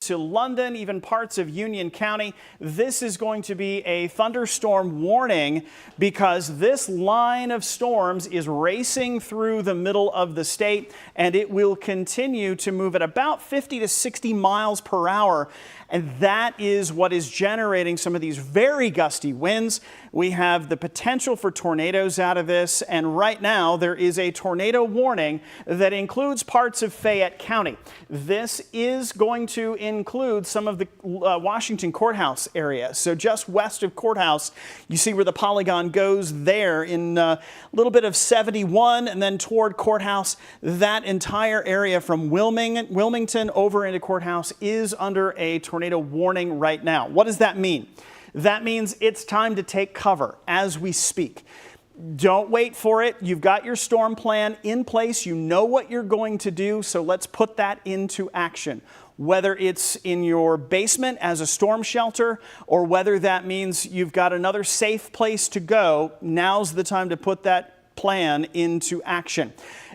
to London, even parts of Union County. This is going to be a thunderstorm warning because this line of storms is racing through the middle of the state, and it will continue to move at about 50 to 60 miles per hour. And that is what is generating some of these very gusty winds. We have the potential for tornadoes out of this, and right now there is a tornado warning that includes parts of Fayette County. This is going to include some of the Washington Courthouse area. So just west of Courthouse, you see where the polygon goes there in a little bit of 71 and then toward Courthouse. That entire area from Wilmington over into Courthouse is under a tornado warning right now. What does that mean? That means it's time to take cover as we speak. Don't wait for it. You've got your storm plan in place. You know what you're going to do, so let's put that into action. Whether it's in your basement as a storm shelter or whether that means you've got another safe place to go, now's the time to put that plan into action.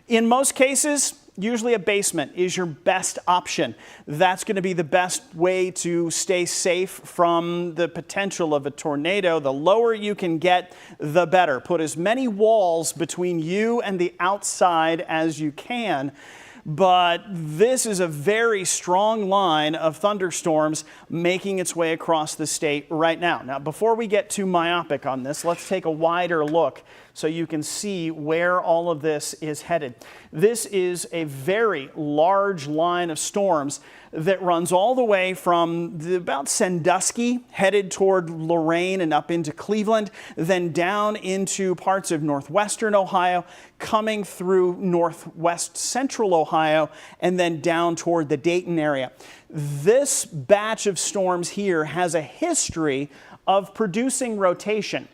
In most cases, usually a basement is your best option. That's going to be the best way to stay safe from the potential of a tornado. The lower you can get, the better. Put as many walls between you and the outside as you can. But this is a very strong line of thunderstorms making its way across the state right now. Now, before we get too myopic on this, let's take a wider look so you can see where all of this is headed. This is a very large line of storms that runs all the way from about Sandusky, headed toward Lorain and up into Cleveland, then down into parts of northwestern Ohio, coming through northwest central Ohio, and then down toward the Dayton area. This batch of storms here has a history of producing rotation.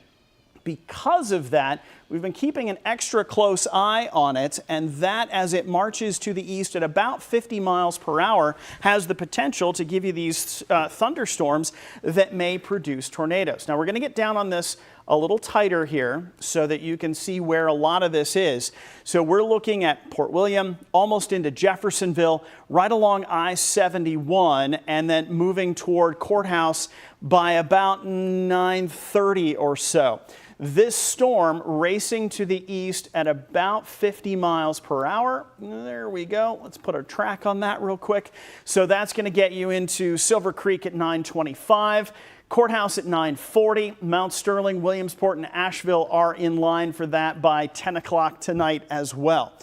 Because of that, we've been keeping an extra close eye on it, and that, as it marches to the east at about 50 miles per hour, has the potential to give you these thunderstorms that may produce tornadoes. Now, we're going to get down on this a little tighter here so that you can see where a lot of this is. So we're looking at Port William, almost into Jeffersonville, right along I-71, and then moving toward Courthouse by about 9:30 or so. This storm racing to the east at about 50 miles per hour. There we go. Let's put a track on that real quick. So that's going to get you into Silver Creek at 9:25. Courthouse at 9:40. Mount Sterling, Williamsport, and Asheville are in line for that by 10 o'clock tonight as well.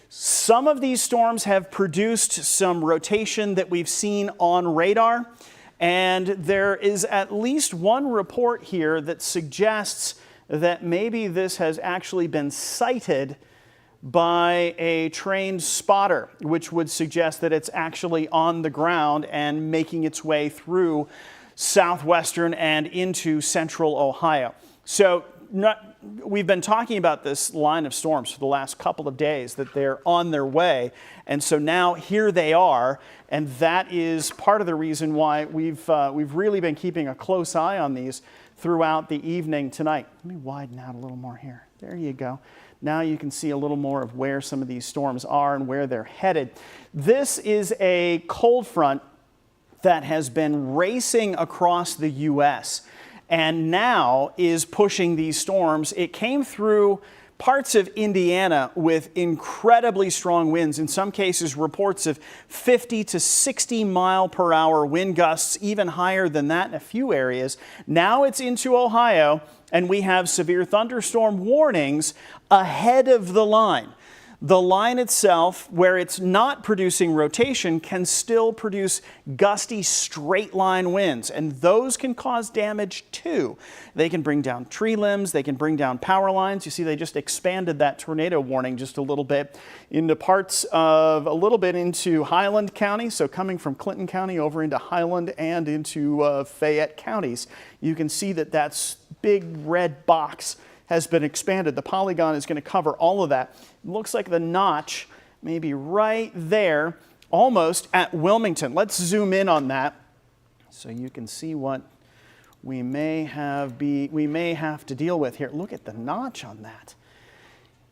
Some of these storms have produced some rotation that we've seen on radar, and there is at least one report here that suggests that maybe this has actually been sighted by a trained spotter, which would suggest that it's actually on the ground and making its way through southwestern and into central Ohio. So we've been talking about this line of storms for the last couple of days, that they're on their way. And so now here they are. And that is part of the reason why we've really been keeping a close eye on these throughout the evening tonight. Let me widen out a little more here. There you go. Now you can see a little more of where some of these storms are and where they're headed. This is a cold front that has been racing across the U.S. and now is pushing these storms. It came through parts of Indiana with incredibly strong winds. In some cases, reports of 50 to 60 mile per hour wind gusts, even higher than that in a few areas. Now it's into Ohio, and we have severe thunderstorm warnings ahead of the line. The line itself, where it's not producing rotation, can still produce gusty straight line winds, and those can cause damage too. They can bring down tree limbs, they can bring down power lines. You see, they just expanded that tornado warning just a little bit into parts of, a little bit into Highland County, so coming from Clinton County over into Highland and into Fayette counties. You can see that that's big red box has been expanded. The polygon is going to cover all of that. It looks like the notch may be right there, almost at Wilmington. Let's zoom in on that so you can see what we may have to deal with here. Look at the notch on that.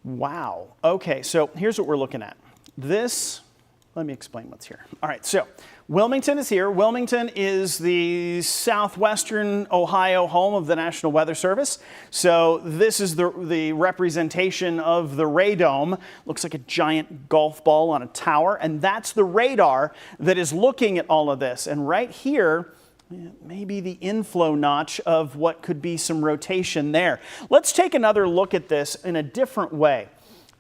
Wow. Okay, so here's what we're looking at. This, let me explain what's here. All right, so Wilmington is here. Wilmington is the southwestern Ohio home of the National Weather Service. So this is the representation of the radome. Looks like a giant golf ball on a tower, and that's the radar that is looking at all of this. And right here, maybe the inflow notch of what could be some rotation there. Let's take another look at this in a different way.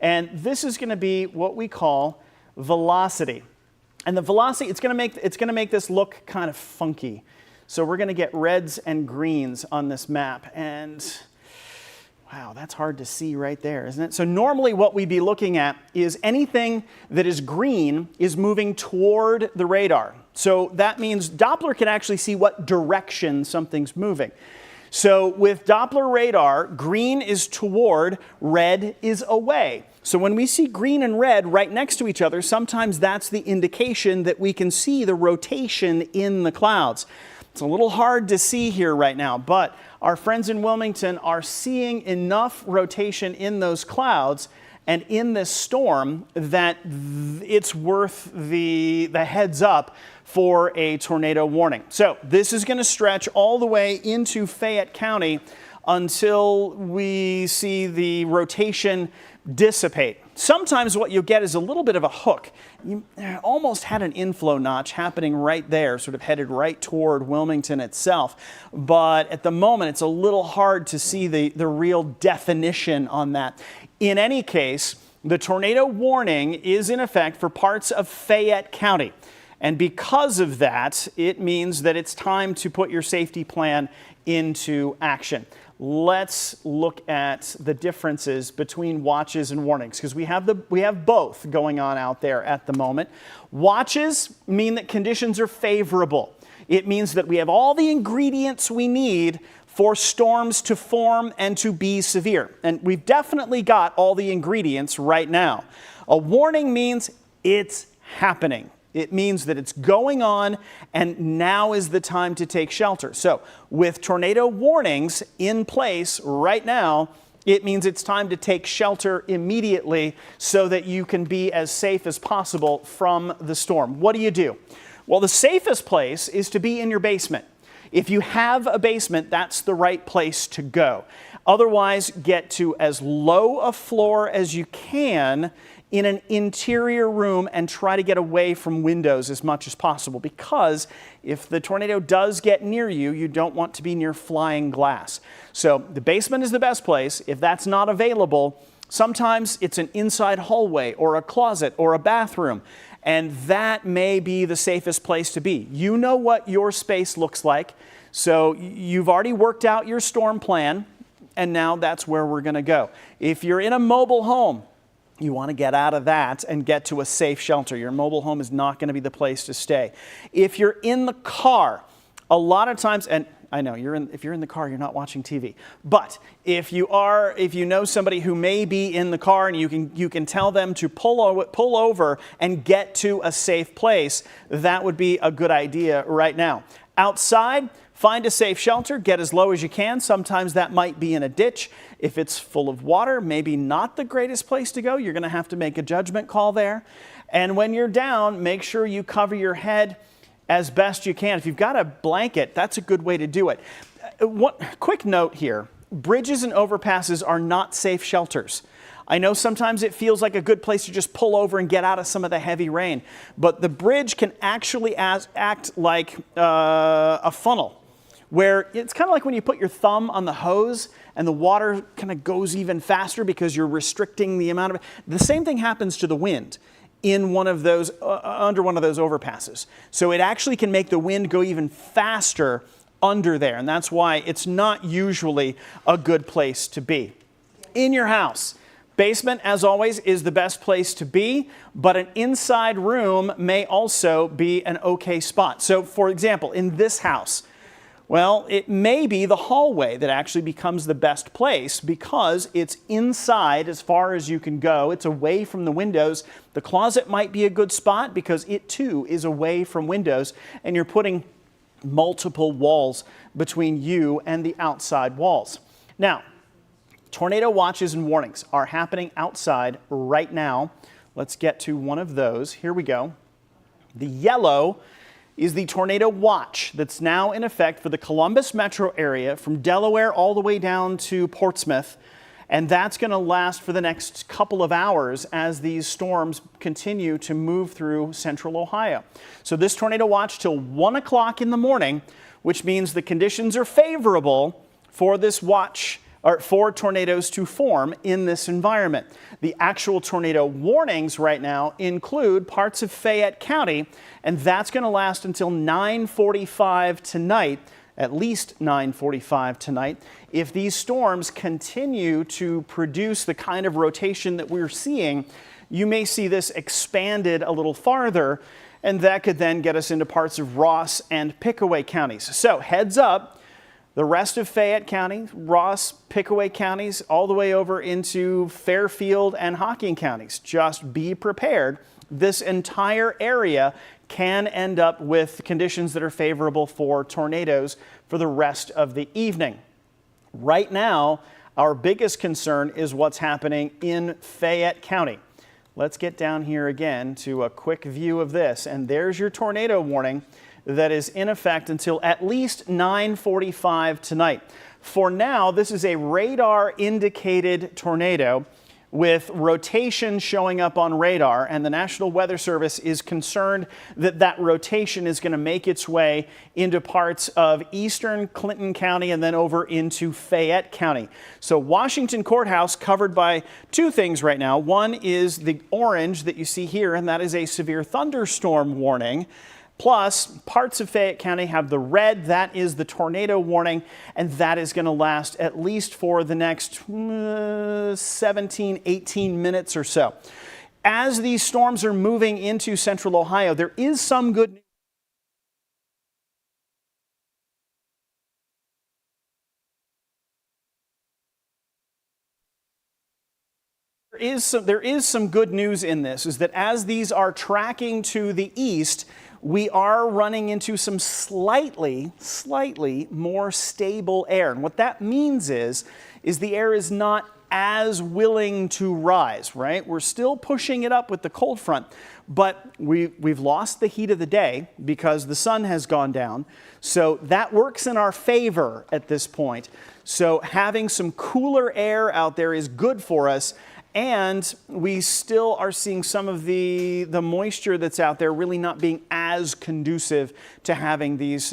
And this is going to be what we call velocity. And the velocity, it's going to make this look kind of funky. So we're going to get reds and greens on this map. And wow, that's hard to see right there, isn't it? So normally what we'd be looking at is anything that is green is moving toward the radar. So that means Doppler can actually see what direction something's moving. So with Doppler radar, green is toward, red is away. So when we see green and red right next to each other, sometimes that's the indication that we can see the rotation in the clouds. It's a little hard to see here right now, but our friends in Wilmington are seeing enough rotation in those clouds and in this storm that it's worth the heads up for a tornado warning. So this is going to stretch all the way into Fayette County until we see the rotation dissipate. Sometimes what you'll get is a little bit of a hook. You almost had an inflow notch happening right there, sort of headed right toward Wilmington itself. But at the moment, it's a little hard to see the real definition on that. In any case, the tornado warning is in effect for parts of Fayette County. And because of that, it means that it's time to put your safety plan into action. Let's look at the differences between watches and warnings, because we have both going on out there at the moment. Watches mean that conditions are favorable. It means that we have all the ingredients we need for storms to form and to be severe. And we've definitely got all the ingredients right now. A warning means it's happening. It means that it's going on and now is the time to take shelter. So with tornado warnings in place right now, it means it's time to take shelter immediately so that you can be as safe as possible from the storm. What do? Well, the safest place is to be in your basement. If you have a basement, that's the right place to go. Otherwise, get to as low a floor as you can in an interior room and try to get away from windows as much as possible, because if the tornado does get near you, you don't want to be near flying glass. So the basement is the best place. If that's not available, sometimes it's an inside hallway or a closet or a bathroom, and that may be the safest place to be. You know what your space looks like, so you've already worked out your storm plan, and now that's where we're going to go. If you're in a mobile home, you want to get out of that and get to a safe shelter. Your mobile home is not going to be the place to stay. If you're in the car, a lot of times, and I know if you're in the car, you're not watching TV. But if you know somebody who may be in the car and you can tell them to pull over and get to a safe place, that would be a good idea right now. Outside, find a safe shelter, get as low as you can. Sometimes that might be in a ditch. If it's full of water, maybe not the greatest place to go. You're going to have to make a judgment call there. And when you're down, make sure you cover your head as best you can. If you've got a blanket, that's a good way to do it. Quick note here, bridges and overpasses are not safe shelters. I know sometimes it feels like a good place to just pull over and get out of some of the heavy rain, but the bridge can actually act like a funnel, where it's kind of like when you put your thumb on the hose and the water kind of goes even faster because you're restricting the amount of it. The same thing happens to the wind in one of those, under one of those overpasses. So it actually can make the wind go even faster under there, and that's why it's not usually a good place to be. In your house, basement, as always, is the best place to be, but an inside room may also be an okay spot. So, for example, in this house, well, it may be the hallway that actually becomes the best place because it's inside as far as you can go. It's away from the windows. The closet might be a good spot because it too is away from windows, and you're putting multiple walls between you and the outside walls. Now, tornado watches and warnings are happening outside right now. Let's get to one of those. Here we go. The yellow is the tornado watch that's now in effect for the Columbus metro area from Delaware all the way down to Portsmouth. And that's going to last for the next couple of hours as these storms continue to move through central Ohio. So this tornado watch till 1 o'clock in the morning, which means the conditions are favorable for this watch or for tornadoes to form in this environment. The actual tornado warnings right now include parts of Fayette County, and that's going to last until 9:45 tonight, at least 9:45 tonight. If these storms continue to produce the kind of rotation that we're seeing, you may see this expanded a little farther, and that could then get us into parts of Ross and Pickaway counties. So heads up. The rest of Fayette County, Ross, Pickaway counties, all the way over into Fairfield and Hocking counties. Just be prepared. This entire area can end up with conditions that are favorable for tornadoes for the rest of the evening. Right now, our biggest concern is what's happening in Fayette County. Let's get down here again to a quick view of this. And there's your tornado warning that is in effect until at least 9:45 tonight. For now, this is a radar indicated tornado with rotation showing up on radar, and the National Weather Service is concerned that that rotation is going to make its way into parts of eastern Clinton County and then over into Fayette County. So Washington Courthouse covered by two things right now. One is the orange that you see here, and that is a severe thunderstorm warning. Plus, parts of Fayette County have the red, that is the tornado warning, and that is going to last at least for the next 17, 18 minutes or so. As these storms are moving into central Ohio, there is some good news. There is some good news in this, is that as these are tracking to the east, we are running into some slightly more stable air. And what that means is the air is not as willing to rise, right? We're still pushing it up with the cold front, but we've lost the heat of the day because the sun has gone down. So that works in our favor at this point. So having some cooler air out there is good for us. And we still are seeing some of the moisture that's out there really not being as conducive to having these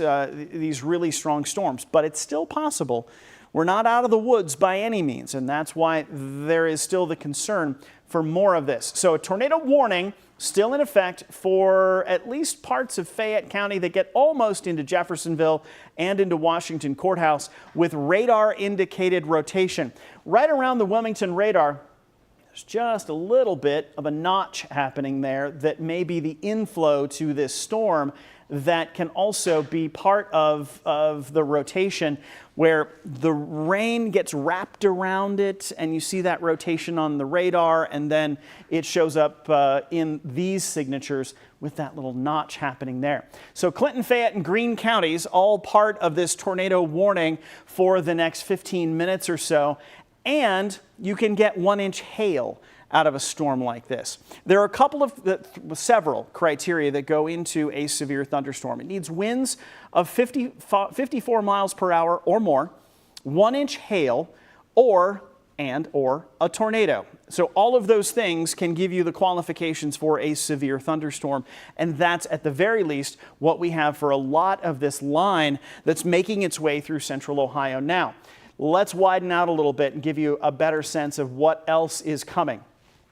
really strong storms. But it's still possible. We're not out of the woods by any means, and that's why there is still the concern for more of this. So a tornado warning still in effect for at least parts of Fayette County that get almost into Jeffersonville and into Washington Courthouse with radar indicated rotation. Right around the Wilmington radar, there's just a little bit of a notch happening there that may be the inflow to this storm that can also be part of the rotation where the rain gets wrapped around it and you see that rotation on the radar, and then it shows up in these signatures with that little notch happening there. So Clinton, Fayette, and Greene counties all part of this tornado warning for the next 15 minutes or so. And you can get 1-inch hail out of a storm like this. There are several criteria that go into a severe thunderstorm. It needs winds of 54 miles per hour or more, 1-inch hail, or a tornado. So all of those things can give you the qualifications for a severe thunderstorm. And that's at the very least what we have for a lot of this line that's making its way through central Ohio now. Let's widen out a little bit and give you a better sense of what else is coming.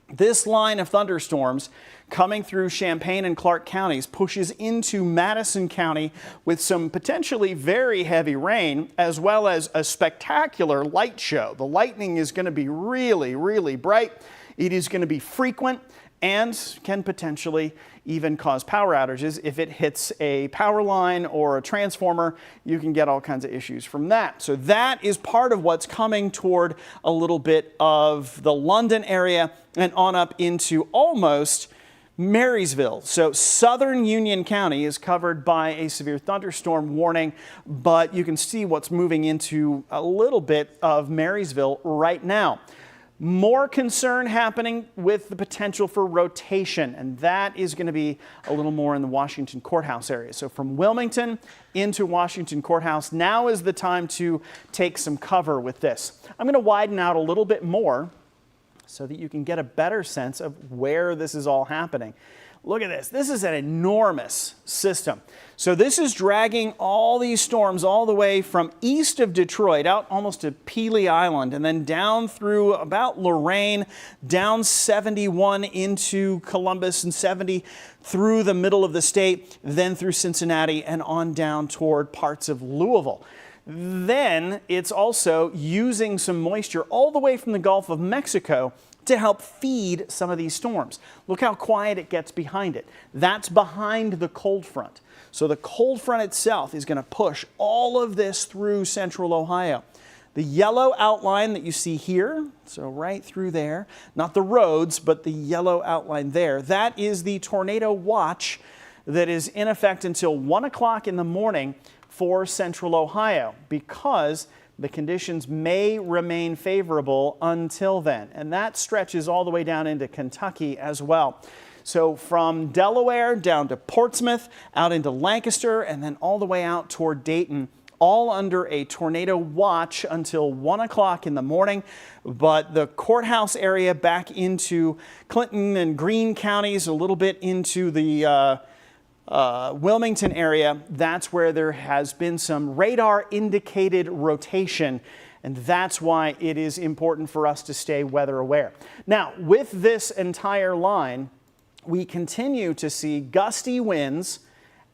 This line of thunderstorms coming through Champaign and Clark counties pushes into Madison County with some potentially very heavy rain, as well as a spectacular light show. The lightning is going to be really, really bright. It is going to be frequent and can potentially even cause power outages. If it hits a power line or a transformer, you can get all kinds of issues from that. So that is part of what's coming toward a little bit of the London area and on up into almost Marysville. So southern Union County is covered by a severe thunderstorm warning, but you can see what's moving into a little bit of Marysville right now. More concern happening with the potential for rotation, and that is going to be a little more in the Washington Courthouse area. So from Wilmington into Washington Courthouse, now is the time to take some cover with this. I'm going to widen out a little bit more so that you can get a better sense of where this is all happening. Look at this. This is an enormous system. So this is dragging all these storms all the way from east of Detroit out almost to Pelee Island and then down through about Lorain, down 71 into Columbus and 70 through the middle of the state, then through Cincinnati and on down toward parts of Louisville. Then it's also using some moisture all the way from the Gulf of Mexico to help feed some of these storms. Look how quiet it gets behind it. That's behind the cold front. So the cold front itself is going to push all of this through central Ohio. The yellow outline that you see here, so right through there, not the roads, but the yellow outline there, that is the tornado watch that is in effect until 1 o'clock in the morning for central Ohio, because the conditions may remain favorable until then. And that stretches all the way down into Kentucky as well. So from Delaware down to Portsmouth, out into Lancaster, and then all the way out toward Dayton, all under a tornado watch until 1 o'clock in the morning. But the courthouse area back into Clinton and Greene counties, a little bit into the Wilmington area, that's where there has been some radar indicated rotation, and that's why it is important for us to stay weather aware. Now, with this entire line, we continue to see gusty winds,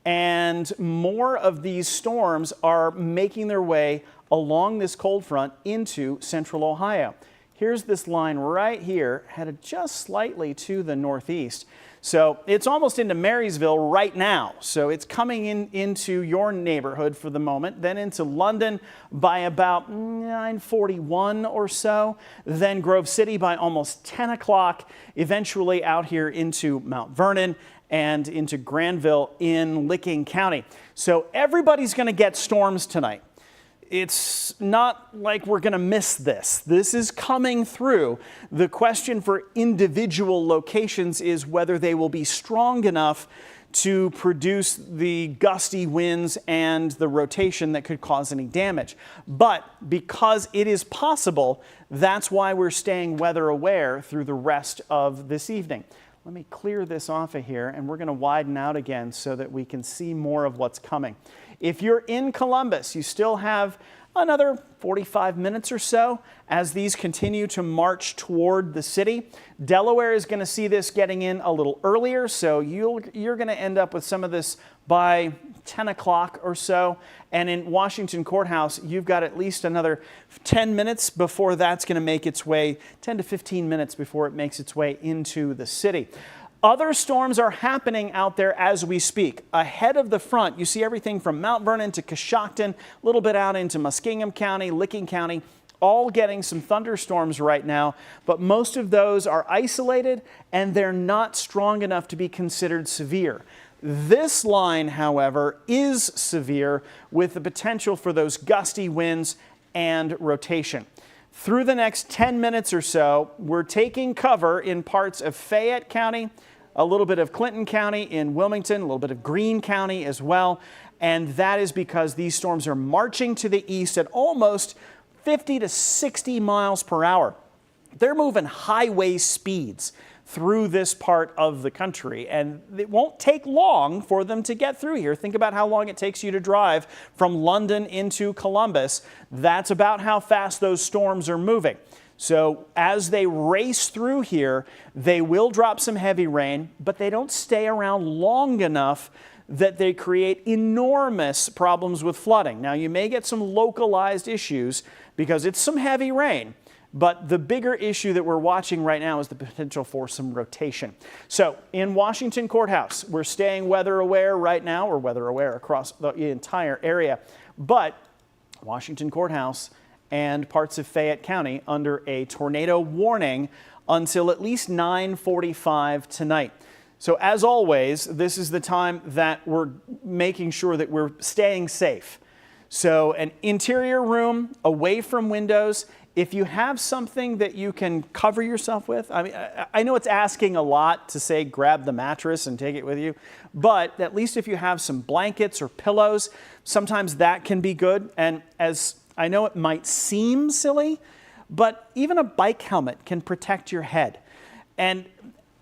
and more of these storms are making their way along this cold front into central Ohio. Here's this line right here, headed just slightly to the northeast. So it's almost into Marysville right now. So it's coming into your neighborhood for the moment, then into London by about 9:41 or so, then Grove City by almost 10 o'clock, eventually out here into Mount Vernon and into Granville in Licking County. So everybody's going to get storms tonight. It's not like we're going to miss this. This is coming through. The question for individual locations is whether they will be strong enough to produce the gusty winds and the rotation that could cause any damage. But because it is possible, that's why we're staying weather aware through the rest of this evening. Let me clear this off of here, and we're going to widen out again so that we can see more of what's coming. If you're in Columbus, you still have another 45 minutes or so as these continue to march toward the city. Delaware is going to see this getting in a little earlier, so you're going to end up with some of this by 10 o'clock or so. And in Washington Courthouse, you've got at least another 10 minutes before that's going to make its way, 10 to 15 minutes before it makes its way into the city. Other storms are happening out there as we speak. Ahead of the front, you see everything from Mount Vernon to Coshocton, a little bit out into Muskingum County, Licking County, all getting some thunderstorms right now, but most of those are isolated and they're not strong enough to be considered severe. This line, however, is severe with the potential for those gusty winds and rotation. Through the next 10 minutes or so, we're taking cover in parts of Fayette County, a little bit of Clinton County in Wilmington, a little bit of Greene County as well. And that is because these storms are marching to the east at almost 50 to 60 miles per hour. They're moving highway speeds through this part of the country, and it won't take long for them to get through here. Think about how long it takes you to drive from London into Columbus. That's about how fast those storms are moving. So as they race through here, they will drop some heavy rain, but they don't stay around long enough that they create enormous problems with flooding. Now, you may get some localized issues because it's some heavy rain, but the bigger issue that we're watching right now is the potential for some rotation. So in Washington Courthouse, we're staying weather aware right now. We're weather aware across the entire area, but Washington Courthouse and parts of Fayette County under a tornado warning until at least 9:45 tonight. So as always, this is the time that we're making sure that we're staying safe. So an interior room away from windows if you have something that you can cover yourself with, I mean, I know it's asking a lot to say grab the mattress and take it with you, but at least if you have some blankets or pillows, sometimes that can be good. And as I know it might seem silly, but even a bike helmet can protect your head. And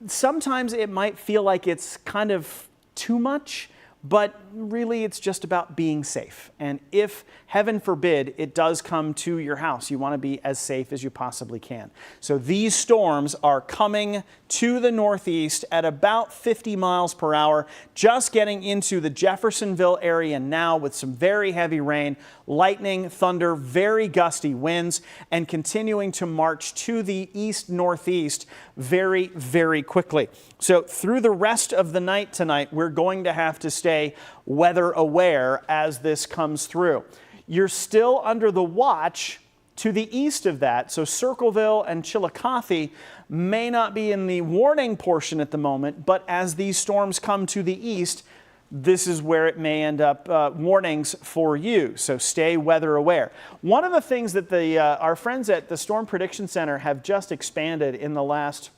sometimes it might feel like it's kind of too much, but really it's just about being safe. And if, heaven forbid, it does come to your house, you want to be as safe as you possibly can. So these storms are coming to the northeast at about 50 miles per hour, just getting into the Jeffersonville area now with some very heavy rain, lightning, thunder, very gusty winds, and continuing to march to the east-northeast very, very quickly. So through the rest of the night tonight, we're going to have to stay weather aware as this comes through. You're still under the watch to the east of that, so Circleville and Chillicothe may not be in the warning portion at the moment, but as these storms come to the east, this is where it may end up warnings for you, so stay weather aware. One of the things that our friends at the Storm Prediction Center have just expanded in the last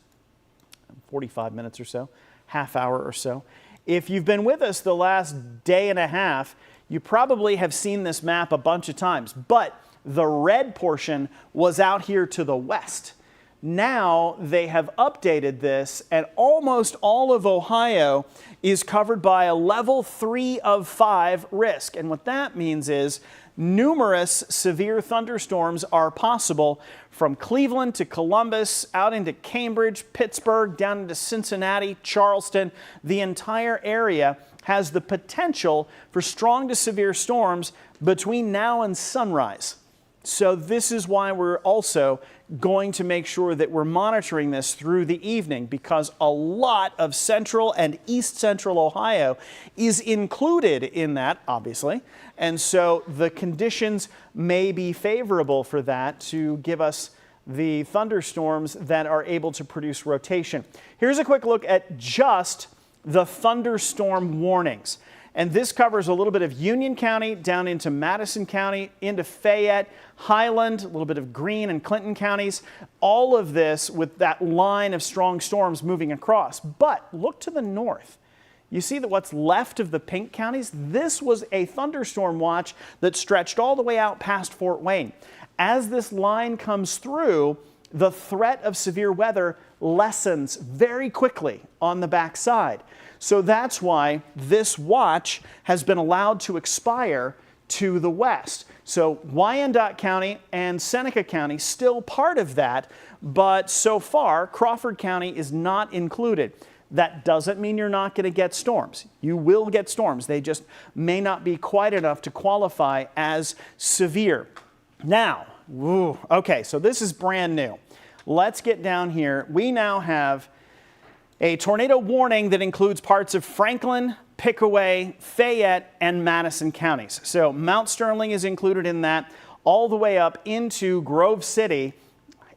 45 minutes or so, half hour or so. If you've been with us the last day and a half, you probably have seen this map a bunch of times, but the red portion was out here to the west. Now they have updated this, and almost all of Ohio is covered by a level 3 of 5 risk. And what that means is numerous severe thunderstorms are possible from Cleveland to Columbus, out into Cambridge, Pittsburgh, down into Cincinnati, Charleston. The entire area has the potential for strong to severe storms between now and sunrise. So this is why we're also going to make sure that we're monitoring this through the evening, because a lot of central and east central Ohio is included in that, obviously. And so the conditions may be favorable for that to give us the thunderstorms that are able to produce rotation. Here's a quick look at just the thunderstorm warnings. And this covers a little bit of Union County down into Madison County, into Fayette, Highland, a little bit of Greene and Clinton counties. All of this with that line of strong storms moving across. But look to the north. You see that what's left of the pink counties? This was a thunderstorm watch that stretched all the way out past Fort Wayne. As this line comes through, the threat of severe weather lessens very quickly on the backside. So that's why this watch has been allowed to expire to the west. So Wyandotte County and Seneca County still part of that, but so far Crawford County is not included. That doesn't mean you're not going to get storms. You will get storms. They just may not be quite enough to qualify as severe. Now, okay, so this is brand new. Let's get down here. We now have a tornado warning that includes parts of Franklin, Pickaway, Fayette, and Madison counties. So Mount Sterling is included in that, all the way up into Grove City.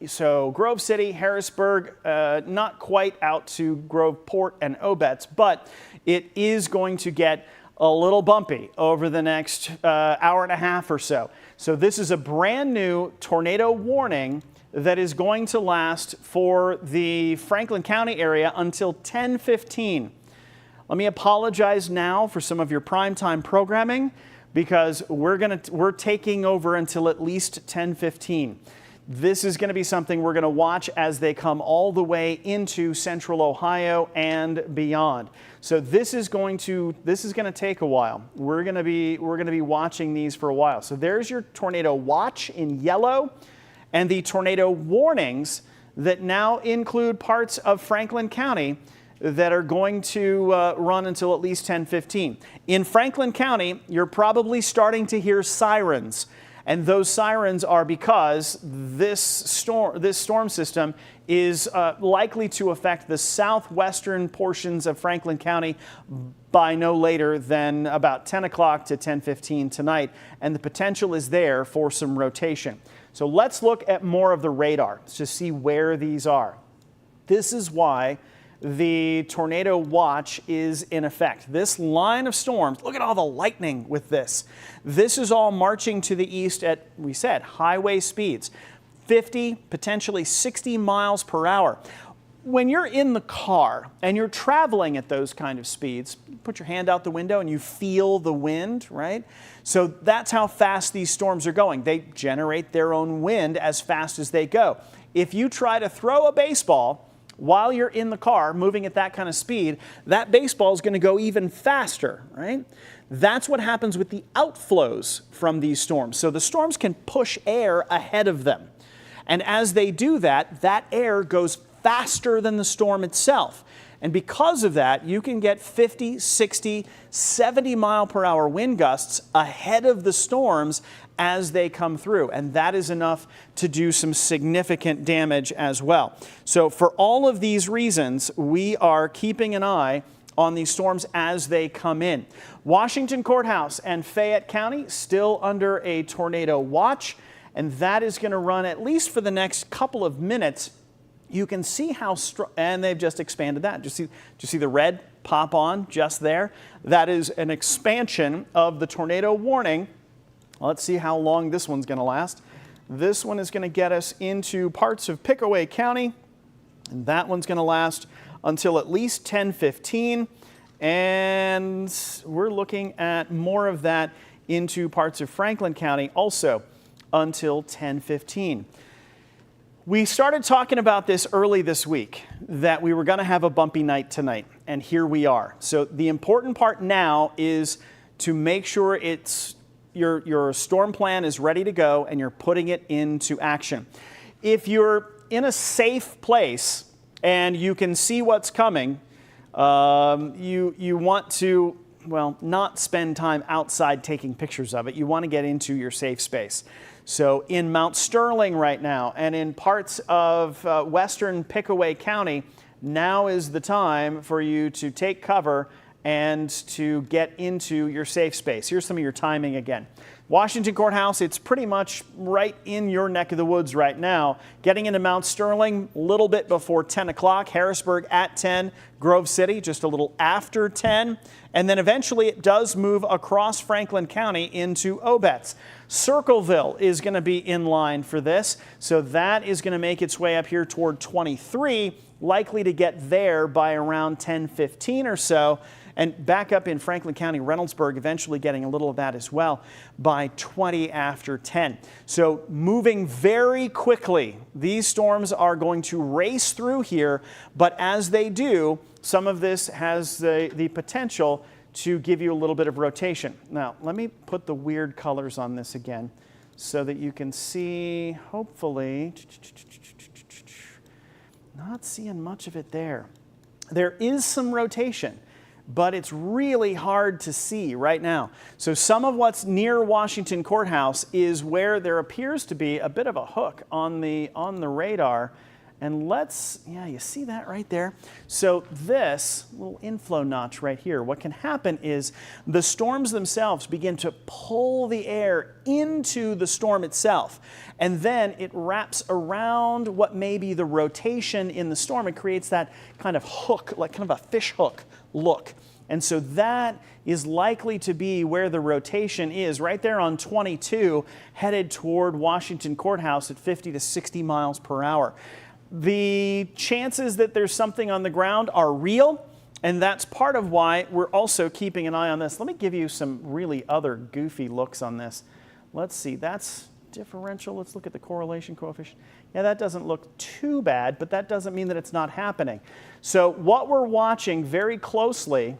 So Grove City, Harrisburg, not quite out to Groveport and Obetz, but it is going to get a little bumpy over the next hour and a half or so. So this is a brand new tornado warning that is going to last for the Franklin County area until 10:15. Let me apologize now for some of your primetime programming, because we're taking over until at least 10:15. This is going to be something we're going to watch as they come all the way into central Ohio and beyond. So this is going to take a while. We're going to be watching these for a while. So there's your tornado watch in yellow, and the tornado warnings that now include parts of Franklin County that are going to run until at least 10:15. In Franklin County, you're probably starting to hear sirens. And those sirens are because this storm system is likely to affect the southwestern portions of Franklin County by no later than about 10 o'clock to 10:15 tonight. And the potential is there for some rotation. So let's look at more of the radar to see where these are. This is why the tornado watch is in effect. This line of storms, look at all the lightning with this. This is all marching to the east at, we said, highway speeds. 50, potentially 60 miles per hour. When you're in the car and you're traveling at those kind of speeds, put your hand out the window and you feel the wind, right? So that's how fast these storms are going. They generate their own wind as fast as they go. If you try to throw a baseball while you're in the car moving at that kind of speed, that baseball is going to go even faster, right? That's what happens with the outflows from these storms. So the storms can push air ahead of them. And as they do that, that air goes faster than the storm itself. And because of that, you can get 50, 60, 70 mile per hour wind gusts ahead of the storms as they come through. And that is enough to do some significant damage as well. So for all of these reasons, we are keeping an eye on these storms as they come in. Washington Courthouse and Fayette County still under a tornado watch, and that is going to run at least for the next couple of minutes. You can see how strong, and they've just expanded that. Do you see the red pop on just there? That is an expansion of the tornado warning. Let's see how long this one's going to last. This one is going to get us into parts of Pickaway County, and that one's going to last until at least 10:15, and we're looking at more of that into parts of Franklin County also until 10:15. We started talking about this early this week, that we were going to have a bumpy night tonight, and here we are. So the important part now is to make sure your storm plan is ready to go and you're putting it into action. If you're in a safe place and you can see what's coming, you want to, well, not spend time outside taking pictures of it. You want to get into your safe space. So in Mount Sterling right now and in parts of western Pickaway County, now is the time for you to take cover and to get into your safe space. Here's some of your timing again. Washington Courthouse, it's pretty much right in your neck of the woods right now. Getting into Mount Sterling a little bit before 10 o'clock. Harrisburg at 10. Grove City just a little after 10. And then eventually it does move across Franklin County into Obetz. Circleville is going to be in line for this. So that is going to make its way up here toward 23, likely to get there by around 10:15 or so. And back up in Franklin County, Reynoldsburg, eventually getting a little of that as well by 20 after 10. So moving very quickly. These storms are going to race through here, but as they do, some of this has the potential to give you a little bit of rotation. Now, let me put the weird colors on this again so that you can see, hopefully, not seeing much of it there. There is some rotation, but it's really hard to see right now. So some of what's near Washington Courthouse is where there appears to be a bit of a hook on the radar. And you see that right there? So this little inflow notch right here, what can happen is the storms themselves begin to pull the air into the storm itself. And then it wraps around what may be the rotation in the storm. It creates that kind of hook, like kind of a fish hook look. And so that is likely to be where the rotation is, right there on 22, headed toward Washington Courthouse at 50 to 60 miles per hour. The chances that there's something on the ground are real, and that's part of why we're also keeping an eye on this. Let me give you some really other goofy looks on this. Let's see, that's differential. Let's look at the correlation coefficient. Yeah, that doesn't look too bad, but that doesn't mean that it's not happening. So what we're watching very closely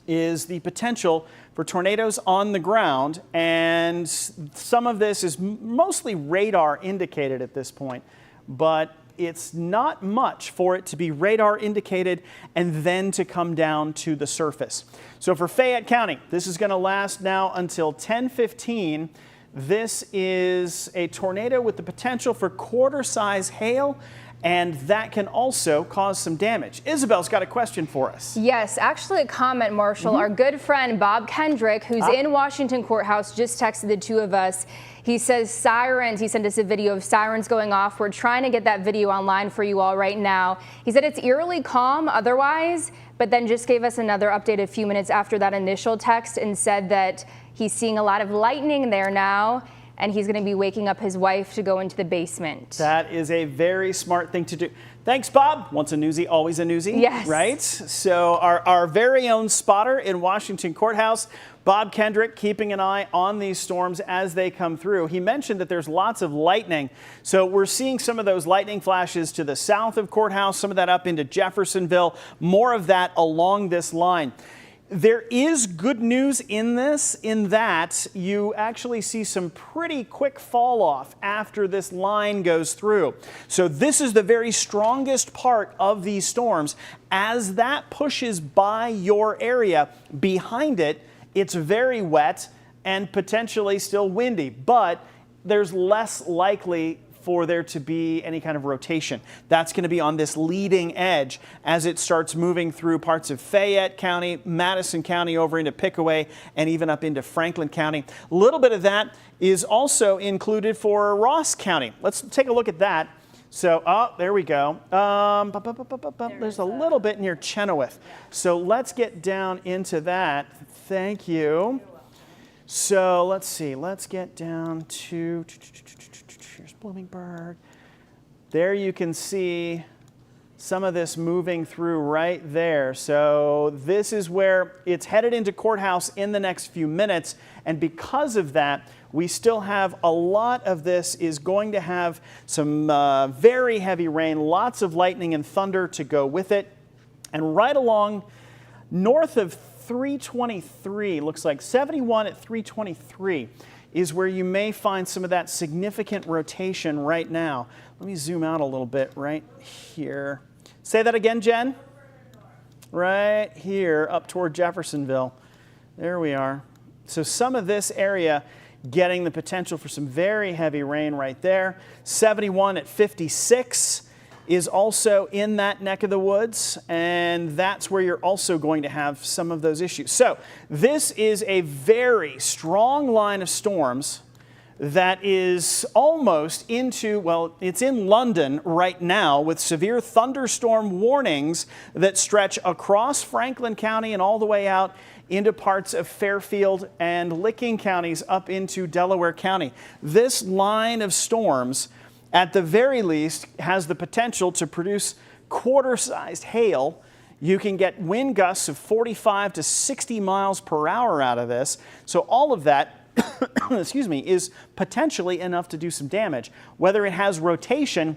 is the potential for tornadoes on the ground, and some of this is mostly radar indicated at this point, but it's not much for it to be radar indicated and then to come down to the surface. So for Fayette County, this is going to last now until 10:15. This is a tornado with the potential for quarter-size hail, and that can also cause some damage. Isabel's got a question for us. Yes, actually a comment, Marshall. Our good friend Bob Kendrick, who's in Washington Courthouse, just texted the two of us. He says sirens. He sent us a video of sirens going off. We're trying to get that video online for you all right now. He said it's eerily calm otherwise, but then just gave us another update a few minutes after that initial text and said that he's seeing a lot of lightning there now. and he's going to be waking up his wife to go into the basement. That is a very smart thing to do. Thanks, Bob. Once a newsie, always a newsie. Yes. Right? So our very own spotter in Washington Courthouse, Bob Kendrick, keeping an eye on these storms as they come through. He mentioned that there's lots of lightning. So we're seeing some of those lightning flashes to the south of Courthouse, some of that up into Jeffersonville, more of that along this line. There is good news in this, in that you actually see some pretty quick fall off after this line goes through. So this is the very strongest part of these storms. As that pushes by your area, behind it, it's very wet and potentially still windy, but there's less likely for there to be any kind of rotation. That's going to be on this leading edge as it starts moving through parts of Fayette County, Madison County, over into Pickaway, and even up into Franklin County. A little bit of that is also included for Ross County. Let's take a look at that. So, there we go. There's a little bit near Chenoweth. So let's get down into that. Thank you. So let's see. Let's get down to... Here's Bloomingburg. There you can see some of this moving through right there. So this is where it's headed into Courthouse in the next few minutes. And because of that, we still have a lot of this is going to have some very heavy rain, lots of lightning and thunder to go with it. And right along north of 323, looks like 71 at 323 is where you may find some of that significant rotation right now. Let me zoom out a little bit right here. Say that again, Jen. Right here up toward Jeffersonville. There we are. So some of this area getting the potential for some very heavy rain right there. 71 at 56 is also in that neck of the woods, and that's where you're also going to have some of those issues. So this is a very strong line of storms that is almost into, well, it's in London right now with severe thunderstorm warnings that stretch across Franklin County and all the way out into parts of Fairfield and Licking counties up into Delaware County. This line of storms, at the very least, has the potential to produce quarter-sized hail. You can get wind gusts of 45 to 60 miles per hour out of this. So all of that, excuse me, is potentially enough to do some damage. Whether it has rotation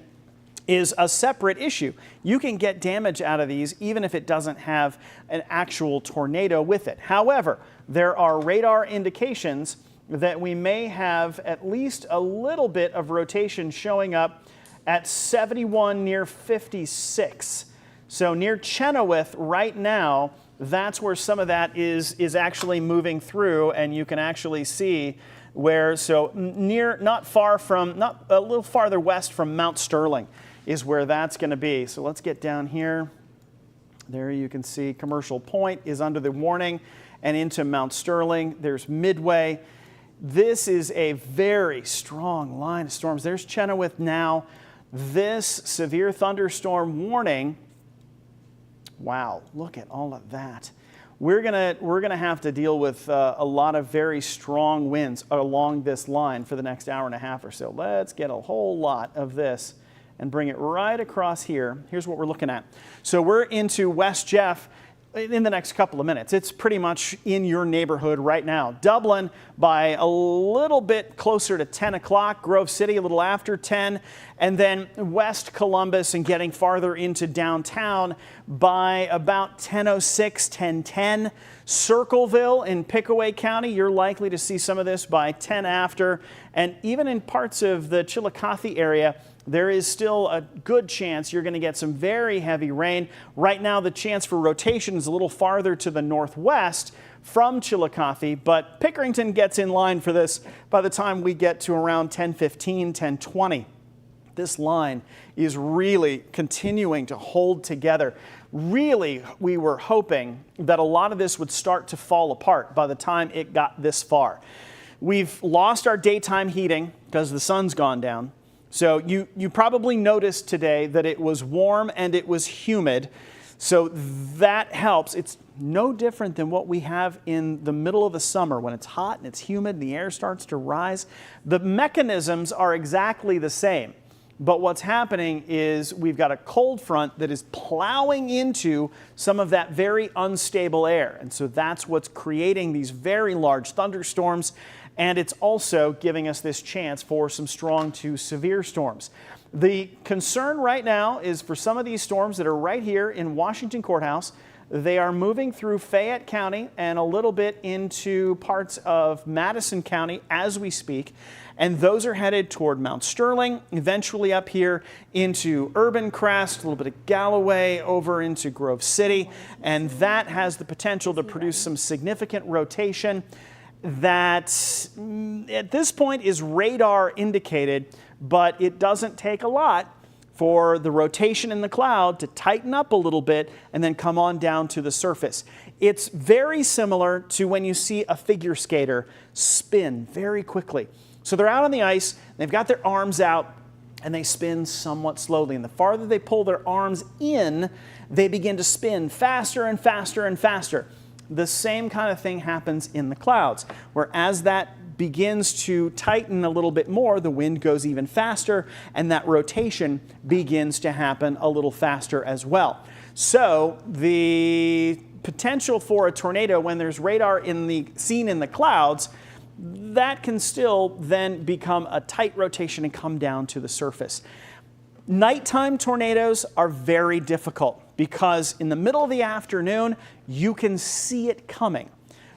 is a separate issue. You can get damage out of these even if it doesn't have an actual tornado with it. However, there are radar indications that we may have at least a little bit of rotation showing up at 71 near 56. So near Chenoweth right now, that's where some of that is actually moving through, and you can actually see where, so near, not a little farther west from Mount Sterling is where that's going to be. So let's get down here. There you can see Commercial Point is under the warning, and into Mount Sterling. There's Midway. This is a very strong line of storms. There's Chenoweth now. This severe thunderstorm warning. Wow, look at all of that. We're gonna have to deal with a lot of very strong winds along this line for the next hour and a half or so. Let's get a whole lot of this and bring it right across here. Here's what we're looking at. So we're into West Jeff in the next couple of minutes. It's pretty much in your neighborhood right now. Dublin by a little bit closer to 10 o'clock, Grove City a little after 10, and then West Columbus and getting farther into downtown by about 10:06, 10:10. Circleville in Pickaway County, you're likely to see some of this by 10 after, and even in parts of the Chillicothe area, there is still a good chance you're going to get some very heavy rain. Right now, the chance for rotation is a little farther to the northwest from Chillicothe, but Pickerington gets in line for this by the time we get to around 10:15, 10:20. This line is really continuing to hold together. Really, we were hoping that a lot of this would start to fall apart by the time it got this far. We've lost our daytime heating because the sun's gone down. So you probably noticed today that it was warm and it was humid. So that helps. It's no different than what we have in the middle of the summer when it's hot and it's humid and the air starts to rise. The mechanisms are exactly the same. But what's happening is we've got a cold front that is plowing into some of that very unstable air. And so that's what's creating these very large thunderstorms. And it's also giving us this chance for some strong to severe storms. The concern right now is for some of these storms that are right here in Washington Courthouse. They are moving through Fayette County and a little bit into parts of Madison County as we speak. And those are headed toward Mount Sterling, eventually up here into Urban Crest, a little bit of Galloway over into Grove City. And that has the potential to produce some significant rotation that at this point is radar indicated, but it doesn't take a lot for the rotation in the cloud to tighten up a little bit and then come on down to the surface. It's very similar to when you see a figure skater spin very quickly. So they're out on the ice, they've got their arms out, and they spin somewhat slowly. And the farther they pull their arms in, they begin to spin faster and faster and faster. The same kind of thing happens in the clouds, where as that begins to tighten a little bit more, the wind goes even faster, and that rotation begins to happen a little faster as well. So the potential for a tornado when there's radar seen in the clouds, that can still then become a tight rotation and come down to the surface. Nighttime tornadoes are very difficult because in the middle of the afternoon, you can see it coming.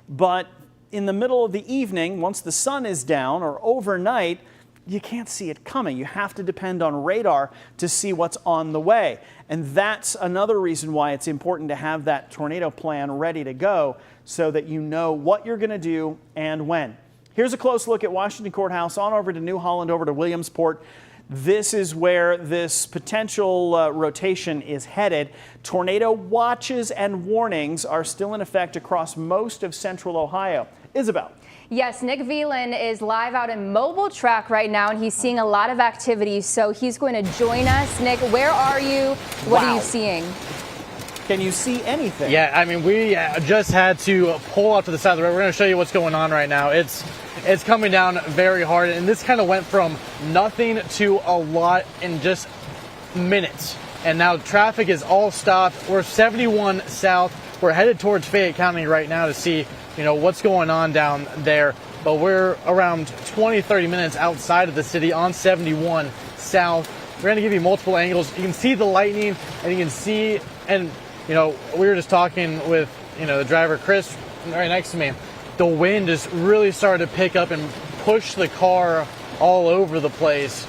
But in the middle of the evening, once the sun is down or overnight, you can't see it coming. You have to depend on radar to see what's on the way. And that's another reason why it's important to have that tornado plan ready to go so that you know what you're going to do and when. Here's a close look at Washington Courthouse, on over to New Holland, over to Williamsport. This is where this potential rotation is headed. Tornado watches and warnings are still in effect across most of central Ohio. Isabel. Yes, Nick Velan is live out in Mobile-Trak right now, and he's seeing a lot of activity, so he's going to join us. Nick, where are you? What are you seeing? Can you see anything? Yeah, I mean, we just had to pull up to the side of the road. We're going to show you what's going on right now. It's coming down very hard, and this kind of went from nothing to a lot in just minutes. And now traffic is all stopped. We're 71 south. We're headed towards Fayette County right now to see, what's going on down there. But we're around 20-30 minutes outside of the city on 71 south. We're going to give you multiple angles. You can see the lightning, and you can see, and we were just talking with, the driver, Chris, right next to me. The wind just really started to pick up and push the car all over the place.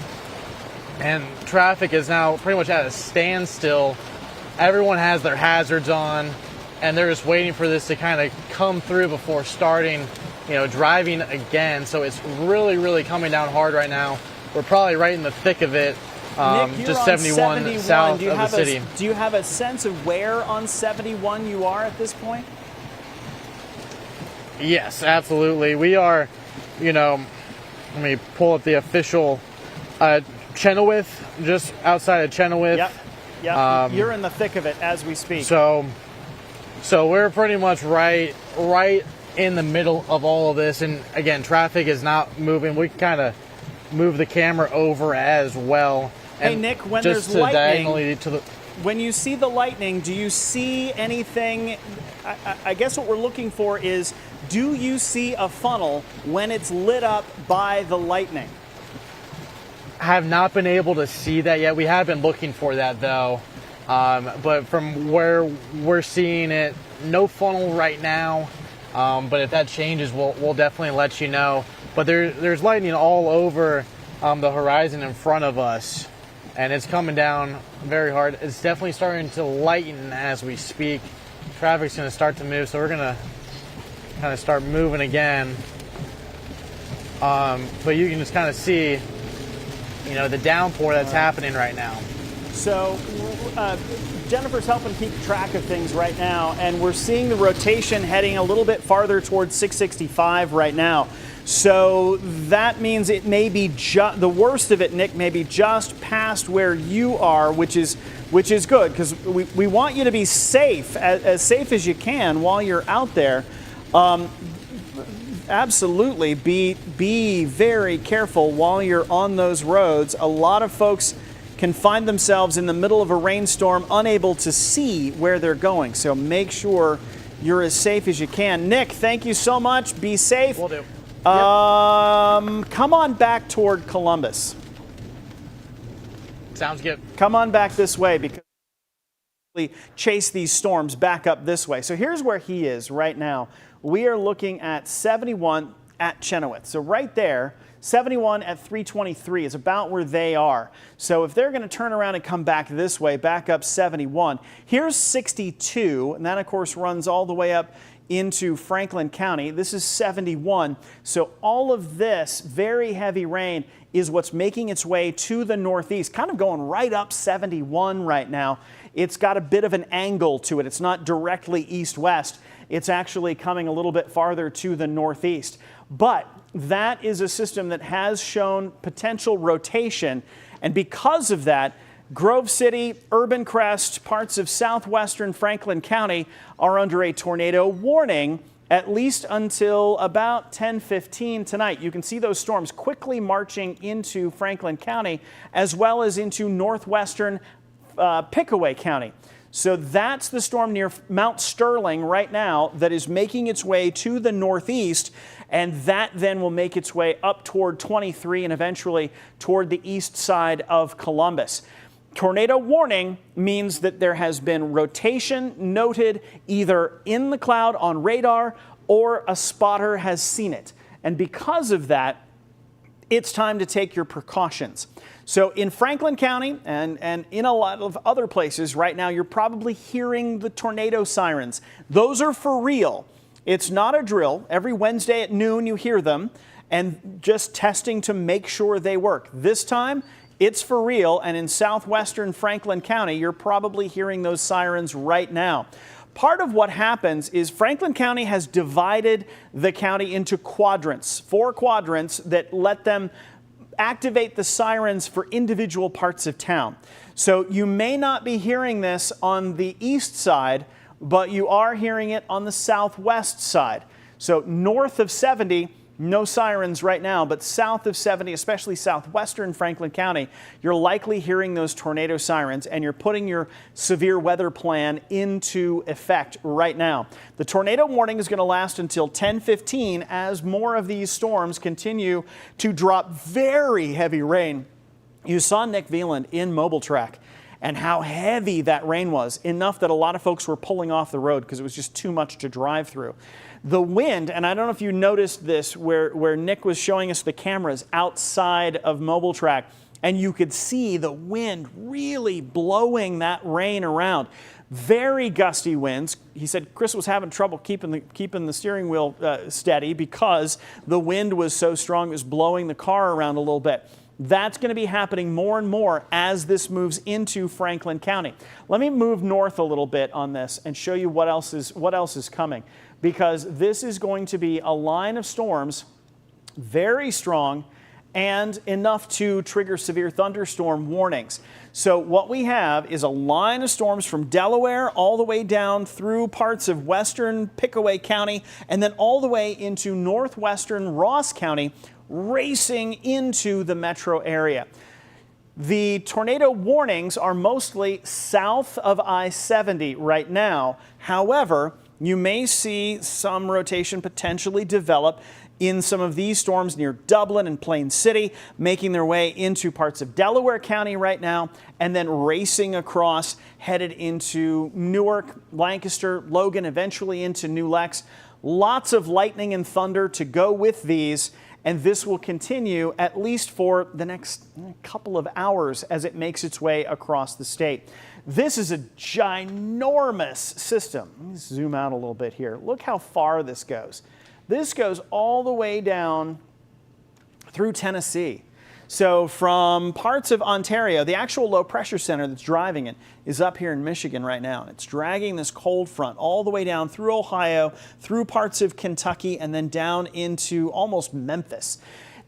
And traffic is now pretty much at a standstill. Everyone has their hazards on, and they're just waiting for this to kind of come through before starting, driving again. So it's really, really coming down hard right now. We're probably right in the thick of it. Nick, just 71 south of the city. Do you have a sense of where on 71 you are at this point? Yes, absolutely. We are, let me pull up the official Chenoweth, just outside of Chenoweth. Yep. You're in the thick of it as we speak. So we're pretty much right in the middle of all of this. And again, traffic is not moving. We can kind of move the camera over as well. Hey, Nick, when there's lightning, when you see the lightning, do you see anything? I guess what we're looking for is, do you see a funnel when it's lit up by the lightning? I have not been able to see that yet. We have been looking for that, though. But from where we're seeing it, no funnel right now. But if that changes, we'll definitely let you know. But there's lightning all over the horizon in front of us. And it's coming down very hard. It's definitely starting to lighten as we speak. Traffic's going to start to move, so we're going to kind of start moving again. But you can just kind of see, the downpour that's happening right now. So Jennifer's helping keep track of things right now, and we're seeing the rotation heading a little bit farther towards 665 right now. So that means it may be the worst of it, Nick, may be just past where you are, which is which is good because we want you to be safe, as safe as you can while you're out there. Absolutely, be very careful while you're on those roads. A lot of folks can find themselves in the middle of a rainstorm, unable to see where they're going. So make sure you're as safe as you can. Nick, thank you so much. Be safe. Will do. Come on back toward Columbus. Sounds good. Come on back this way because we chase these storms back up this way. So here's where he is right now. We are looking at 71 at Chenoweth. So right there, 71 at 323 is about where they are. So if they're going to turn around and come back this way, back up 71, here's 62, and that of course runs all the way up into Franklin County. This is 71. So all of this very heavy rain is what's making its way to the northeast, kind of going right up 71 right now. It's got a bit of an angle to it. It's not directly east-west. It's actually coming a little bit farther to the northeast. But that is a system that has shown potential rotation. And because of that, Grove City, Urban Crest, parts of southwestern Franklin County are under a tornado warning at least until about 10:15 tonight. You can see those storms quickly marching into Franklin County as well as into northwestern Pickaway County. So that's the storm near Mount Sterling right now that is making its way to the northeast, and that then will make its way up toward 23 and eventually toward the east side of Columbus. Tornado warning means that there has been rotation noted either in the cloud on radar or a spotter has seen it. And because of that, it's time to take your precautions. So in Franklin County and in a lot of other places right now, you're probably hearing the tornado sirens. Those are for real. It's not a drill. Every Wednesday at noon you hear them and just testing to make sure they work. This time, it's for real, and in southwestern Franklin County, you're probably hearing those sirens right now. Part of what happens is Franklin County has divided the county into quadrants, 4 quadrants that let them activate the sirens for individual parts of town. So you may not be hearing this on the east side, but you are hearing it on the southwest side. So north of 70, no sirens right now, but south of 70, especially southwestern Franklin County, you're likely hearing those tornado sirens, and you're putting your severe weather plan into effect right now. The tornado warning is going to last until 10:15 as more of these storms continue to drop very heavy rain. You saw Nick Veland in Mobile-Trak and how heavy that rain was, enough that a lot of folks were pulling off the road because it was just too much to drive through. The wind, and I don't know if you noticed this where Nick was showing us the cameras outside of Mobile-Trak, and you could see the wind really blowing that rain around. Very gusty winds. He said Chris was having trouble keeping the steering wheel steady because the wind was so strong it was blowing the car around a little bit. That's going to be happening more and more as this moves into Franklin County. Let me move north a little bit on this and show you what else is coming, because this is going to be a line of storms, very strong and enough to trigger severe thunderstorm warnings. So what we have is a line of storms from Delaware all the way down through parts of western Pickaway County and then all the way into northwestern Ross County, racing into the metro area. The tornado warnings are mostly south of I-70 right now. However, you may see some rotation potentially develop in some of these storms near Dublin and Plain City, making their way into parts of Delaware County right now, and then racing across, headed into Newark, Lancaster, Logan, eventually into New Lex. Lots of lightning and thunder to go with these, and this will continue at least for the next couple of hours as it makes its way across the state. This is a ginormous system. Let me zoom out a little bit here. Look how far this goes. This goes all the way down through Tennessee. So from parts of Ontario, the actual low pressure center that's driving it is up here in Michigan right now. And it's dragging this cold front all the way down through Ohio, through parts of Kentucky, and then down into almost Memphis.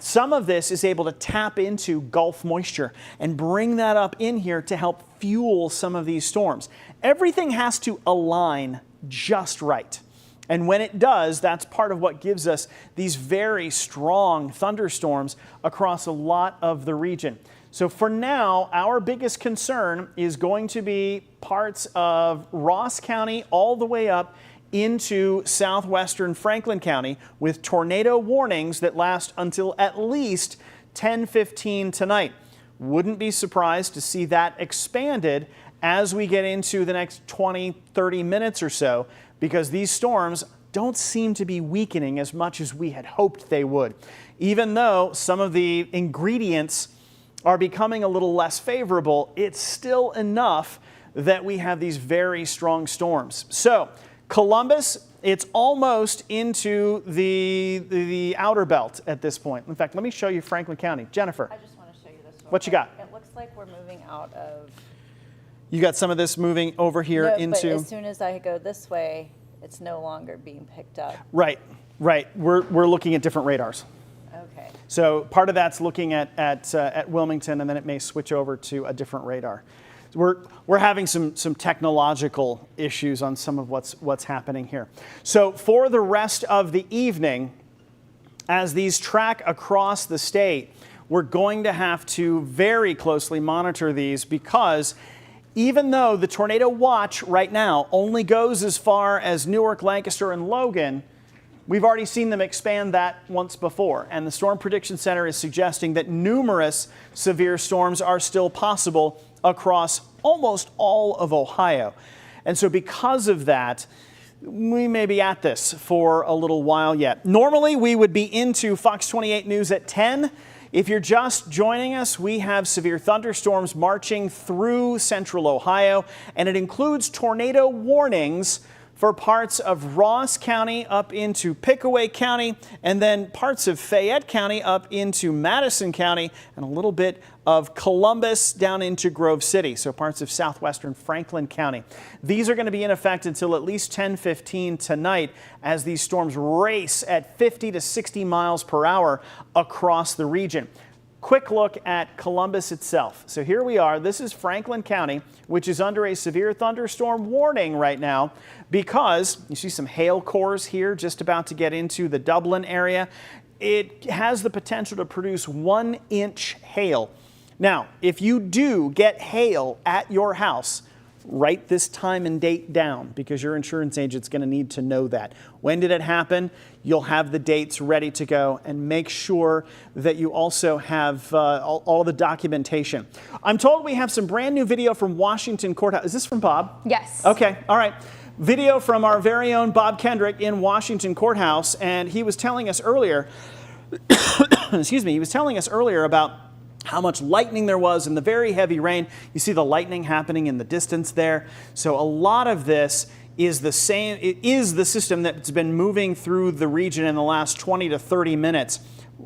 Some of this is able to tap into Gulf moisture and bring that up in here to help fuel some of these storms. Everything has to align just right. And when it does, that's part of what gives us these very strong thunderstorms across a lot of the region. So for now, our biggest concern is going to be parts of Ross County all the way up into southwestern Franklin County with tornado warnings that last until at least 10:15 tonight. Wouldn't be surprised to see that expanded as we get into the next 20, 30 minutes or so, because these storms don't seem to be weakening as much as we had hoped they would. Even though some of the ingredients are becoming a little less favorable, it's still enough that we have these very strong storms. So Columbus, it's almost into the outer belt at this point. In fact, let me show you Franklin County. Jennifer. I just want to show you this one. What you got? It looks like we're moving out of... You got some of this moving over here into... But as soon as I go this way, it's no longer being picked up. Right. We're looking at different radars. Okay. So part of that's looking at Wilmington, and then it may switch over to a different radar. We're having some technological issues on some of what's happening here. So for the rest of the evening, as these track across the state, we're going to have to very closely monitor these, because even though the tornado watch right now only goes as far as Newark, Lancaster, and Logan, we've already seen them expand that once before. And the Storm Prediction Center is suggesting that numerous severe storms are still possible across almost all of Ohio. And so because of that, we may be at this for a little while yet. Normally, we would be into Fox 28 News at 10. If you're just joining us, we have severe thunderstorms marching through central Ohio, and it includes tornado warnings for parts of Ross County up into Pickaway County, and then parts of Fayette County up into Madison County, and a little bit of Columbus down into Grove City, so parts of southwestern Franklin County. These are going to be in effect until at least 10:15 tonight as these storms race at 50 to 60 miles per hour across the region. Quick look at Columbus itself. So here we are. This is Franklin County, which is under a severe thunderstorm warning right now because you see some hail cores here just about to get into the Dublin area. It has the potential to produce 1-inch hail. Now, if you do get hail at your house, write this time and date down because your insurance agent's going to need to know that. When did it happen? You'll have the dates ready to go, and make sure that you also have all the documentation. I'm told we have some brand new video from Washington Courthouse. Is this from Bob? Yes. Okay, all right. Video from our very own Bob Kendrick in Washington Courthouse, and he was telling us earlier, excuse me, he was telling us earlier about how much lightning there was and the very heavy rain. You see the lightning happening in the distance there. So a lot of this is the same. It is the system that's been moving through the region in the last 20 to 30 minutes.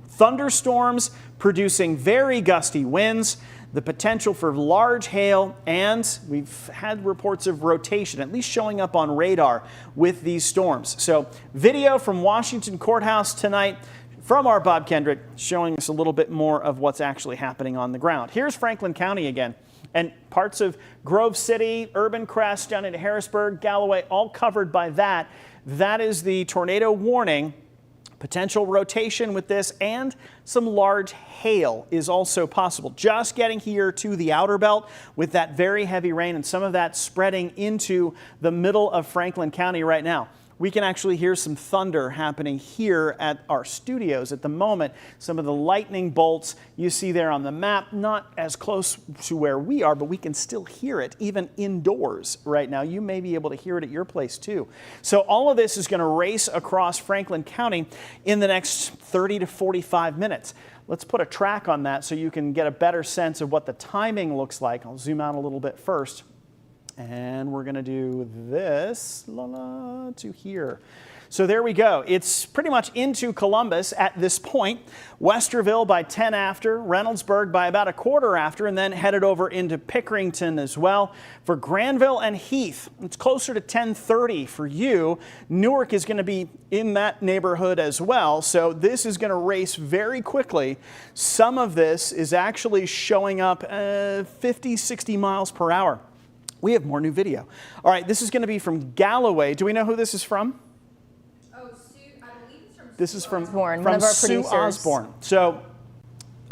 Thunderstorms producing very gusty winds, the potential for large hail, and we've had reports of rotation, at least showing up on radar with these storms. So video from Washington Courthouse tonight from our Bob Kendrick, showing us a little bit more of what's actually happening on the ground. Here's Franklin County again, and parts of Grove City, Urban Crest, down into Harrisburg, Galloway, all covered by that. That is the tornado warning. Potential rotation with this, and some large hail is also possible. Just getting here to the outer belt with that very heavy rain, and some of that spreading into the middle of Franklin County right now. We can actually hear some thunder happening here at our studios at the moment. Some of the lightning bolts you see there on the map, not as close to where we are, but we can still hear it even indoors right now. You may be able to hear it at your place too. So all of this is going to race across Franklin County in the next 30 to 45 minutes. Let's put a track on that so you can get a better sense of what the timing looks like. I'll zoom out a little bit first. And we're going to do this to here. So there we go. It's pretty much into Columbus at this point. Westerville by 10 after, Reynoldsburg by about a quarter after, and then headed over into Pickerington as well. For Granville and Heath, it's closer to 10:30 for you. Newark is going to be in that neighborhood as well. So this is going to race very quickly. Some of this is actually showing up 50, 60 miles per hour. We have more new video. All right, this is going to be from Galloway. Do we know who this is from? This is from one of our Sue producers. Osborne. So,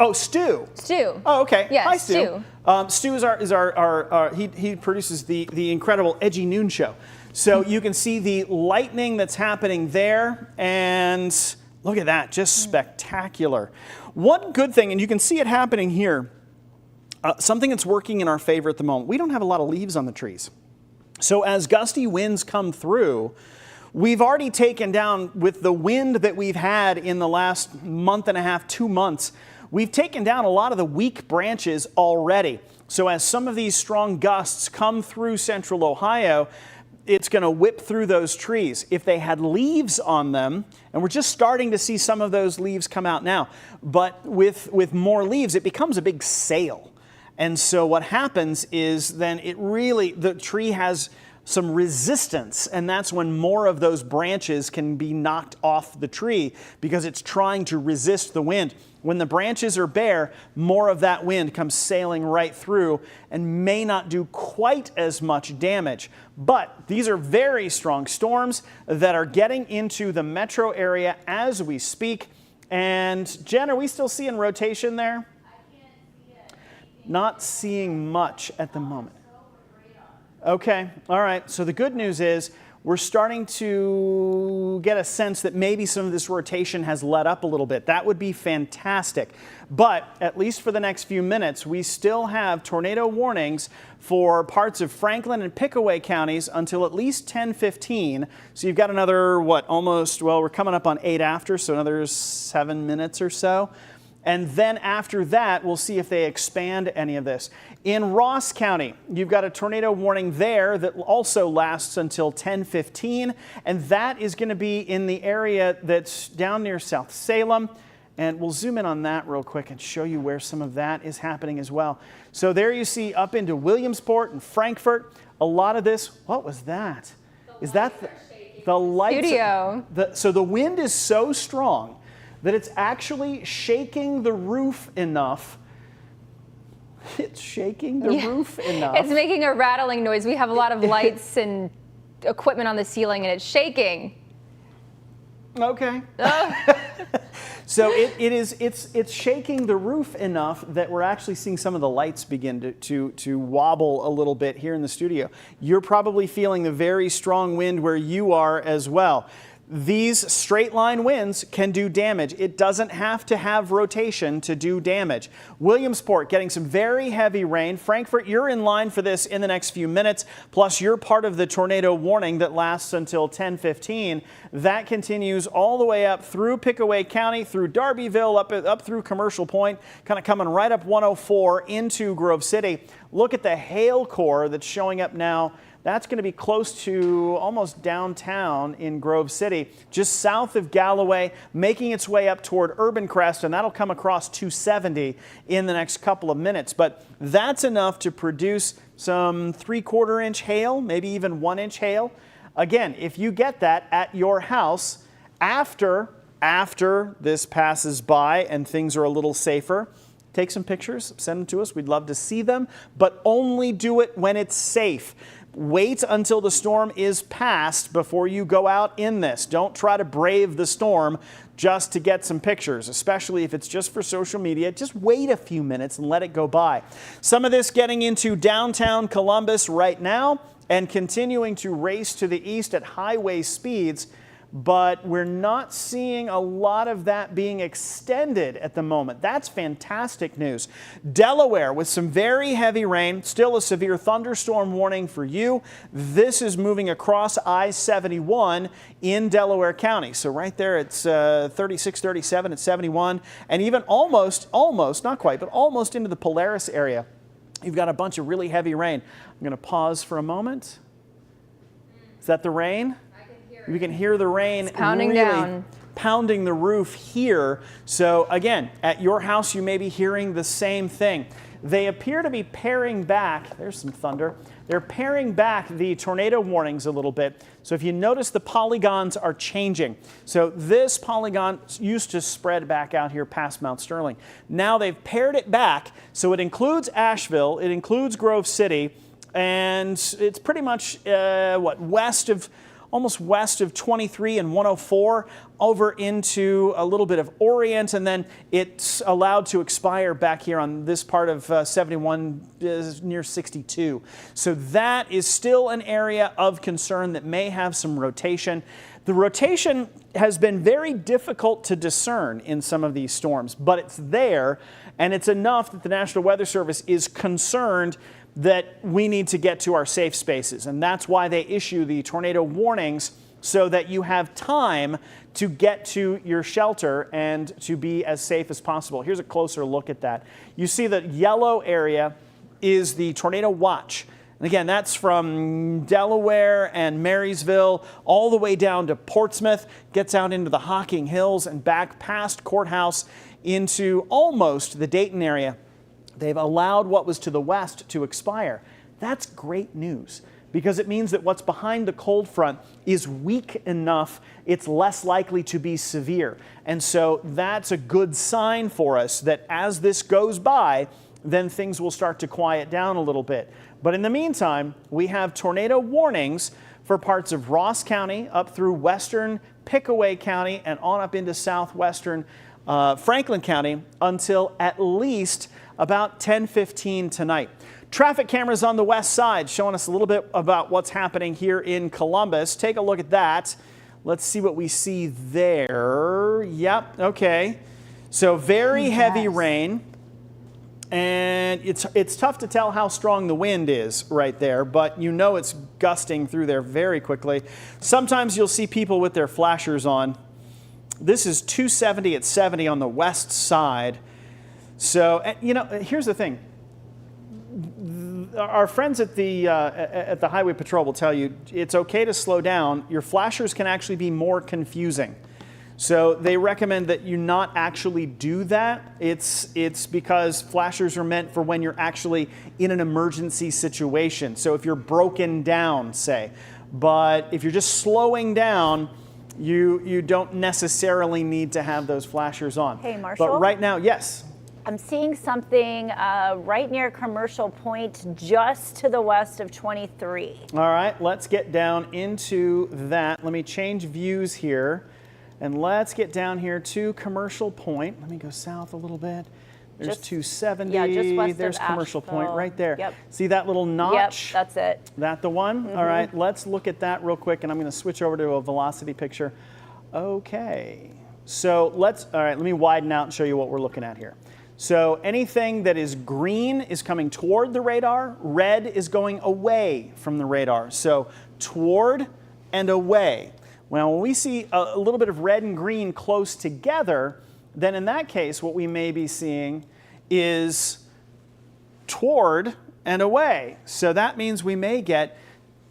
oh, Stu. Stu. Oh, okay. Yeah, Hi, Stu. Stu is our he produces the incredible Edgy Noon Show. So you can see the lightning that's happening there, and look at that, just spectacular. One good thing, and you can see it happening here, something that's working in our favor at the moment. We don't have a lot of leaves on the trees. So as gusty winds come through, we've already taken down, with the wind that we've had in the last month and a half, 2 months, we've taken down a lot of the weak branches already. So as some of these strong gusts come through central Ohio, it's going to whip through those trees. If they had leaves on them, and we're just starting to see some of those leaves come out now, but with more leaves, it becomes a big sail. And so what happens is then the tree has some resistance, and that's when more of those branches can be knocked off the tree because it's trying to resist the wind. When the branches are bare, more of that wind comes sailing right through and may not do quite as much damage. But these are very strong storms that are getting into the metro area as we speak. And Jen, are we still seeing rotation there? I can't see it. Not seeing much at the moment. Okay, all right. So the good news is we're starting to get a sense that maybe some of this rotation has let up a little bit. That would be fantastic. But at least for the next few minutes, we still have tornado warnings for parts of Franklin and Pickaway counties until at least 10:15. So you've got another, we're coming up on 8 after, so another 7 minutes or so. And then after that, we'll see if they expand any of this. In Ross County, you've got a tornado warning there that also lasts until 10:15, and that is going to be in the area that's down near South Salem. And we'll zoom in on that real quick and show you where some of that is happening as well. So there you see up into Williamsport and Frankfort, a lot of this. What was that? Is that the lights? Studio. So the wind is so strong that it's actually shaking the roof enough. It's shaking the roof enough. It's making a rattling noise. We have a lot of lights and equipment on the ceiling, and it's shaking. Okay. So it's shaking the roof enough that we're actually seeing some of the lights begin to wobble a little bit here in the studio. You're probably feeling the very strong wind where you are as well. These straight line winds can do damage. It doesn't have to have rotation to do damage. Williamsport getting some very heavy rain. Frankfort, you're in line for this in the next few minutes. Plus, you're part of the tornado warning that lasts until 10:15. That continues all the way up through Pickaway County, through Darbyville, up through Commercial Point, kind of coming right up 104 into Grove City. Look at the hail core that's showing up now. That's going to be close to almost downtown in Grove City, just south of Galloway, making its way up toward Urban Crest, and that'll come across 270 in the next couple of minutes. But that's enough to produce some 3/4 inch hail, maybe even 1 inch hail. Again, if you get that at your house after this passes by and things are a little safer, take some pictures, send them to us. We'd love to see them, but only do it when it's safe. Wait until the storm is past before you go out in this. Don't try to brave the storm just to get some pictures, especially if it's just for social media. Just wait a few minutes and let it go by. Some of this getting into downtown Columbus right now and continuing to race to the east at highway speeds, but we're not seeing a lot of that being extended at the moment. That's fantastic news. Delaware with some very heavy rain, still a severe thunderstorm warning for you. This is moving across I-71 in Delaware County. So right there it's 36, 37 at 71, and even almost, not quite, but almost into the Polaris area. you've got a bunch of really heavy rain. I'm going to pause for a moment. Is that the rain? I can hear it. You can hear the rain pounding really down, pounding the roof here. So again, at your house, you may be hearing the same thing. They appear to be paring back. There's some thunder. They're paring back the tornado warnings a little bit. So if you notice, the polygons are changing. So this polygon used to spread back out here past Mount Sterling. Now they've pared it back. So it includes Asheville, it includes Grove City, and it's pretty much almost west of 23 and 104 over into a little bit of Orient, and then it's allowed to expire back here on this part of 71 near 62. So that is still an area of concern that may have some rotation. The rotation has been very difficult to discern in some of these storms, but it's there, and it's enough that the National Weather Service is concerned that we need to get to our safe spaces. And that's why they issue the tornado warnings, so that you have time to get to your shelter and to be as safe as possible. Here's a closer look at that. You see the yellow area is the tornado watch. And again, that's from Delaware and Marysville all the way down to Portsmouth, gets out into the Hocking Hills and back past Courthouse into almost the Dayton area. They've allowed what was to the west to expire. That's great news, because it means that what's behind the cold front is weak enough, it's less likely to be severe. And so that's a good sign for us that as this goes by, then things will start to quiet down a little bit. But in the meantime, we have tornado warnings for parts of Ross County up through western Pickaway County and on up into southwestern Franklin County until at least about 10:15 tonight. Traffic cameras on the west side showing us a little bit about what's happening here in Columbus. Take a look at that. Let's see what we see there. Yep, okay. So very heavy rain. And it's tough to tell how strong the wind is right there, but you know it's gusting through there very quickly. Sometimes you'll see people with their flashers on. This is 270 at 70 on the west side. So, you know, here's the thing. Our friends at the Highway Patrol will tell you it's okay to slow down. Your flashers can actually be more confusing. So they recommend that you not actually do that. It's because flashers are meant for when you're actually in an emergency situation. So if you're broken down, say. But if you're just slowing down, you don't necessarily need to have those flashers on. Hey, Marshall. But right now, yes. I'm seeing something right near Commercial Point, just to the west of 23. All right, let's get down into that. Let me change views here, and let's get down here to Commercial Point. Let me go south a little bit. There's 270. Yeah, just west There's of Commercial Point right there. Yep. See that little notch? Yep, that's it. That the one? All right, let's look at that real quick, and I'm going to switch over to a velocity picture. Okay, so all right, let me widen out and show you what we're looking at here. So anything that is green is coming toward the radar, red is going away from the radar. So toward and away. Well, when we see a little bit of red and green close together, then in that case, what we may be seeing is toward and away. So that means we may get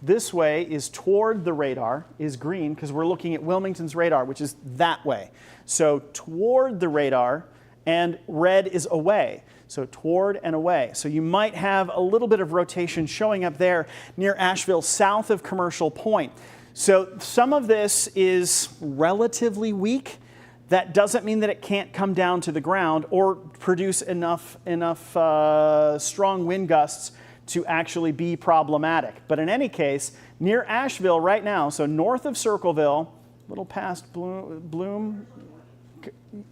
this way is toward the radar, is green, because we're looking at Wilmington's radar, which is that way. So toward the radar, and red is away. So toward and away. So you might have a little bit of rotation showing up there near Asheville, south of Commercial Point. So some of this is relatively weak. That doesn't mean that it can't come down to the ground or produce enough strong wind gusts to actually be problematic. But in any case, near Asheville right now, so north of Circleville, a little past Bloom,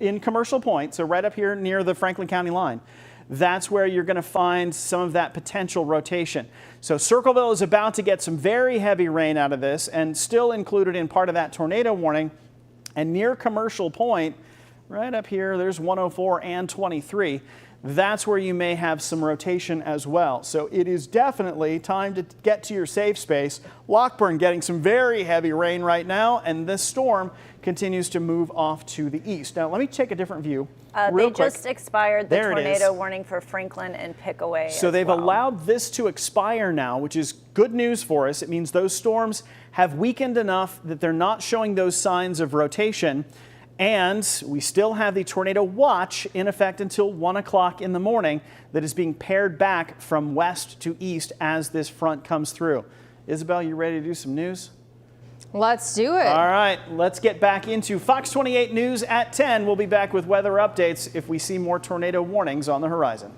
in Commercial Point, so right up here near the Franklin County line, that's where you're going to find some of that potential rotation. So Circleville is about to get some very heavy rain out of this and still included in part of that tornado warning. And near Commercial Point, right up here, there's 104 and 23. that's where you may have some rotation as well. So it is definitely time to get to your safe space. Lockburn getting some very heavy rain right now, and this storm continues to move off to the east. Now, let me take a different view. They just expired the tornado warning for Franklin and Pickaway. So they've allowed this to expire now, which is good news for us. It means those storms have weakened enough that they're not showing those signs of rotation. And we still have the tornado watch in effect until 1 o'clock in the morning that is being pared back from west to east as this front comes through. Isabel, you ready to do some news? Let's do it. All right, let's get back into Fox 28 News at 10. We'll be back with weather updates if we see more tornado warnings on the horizon.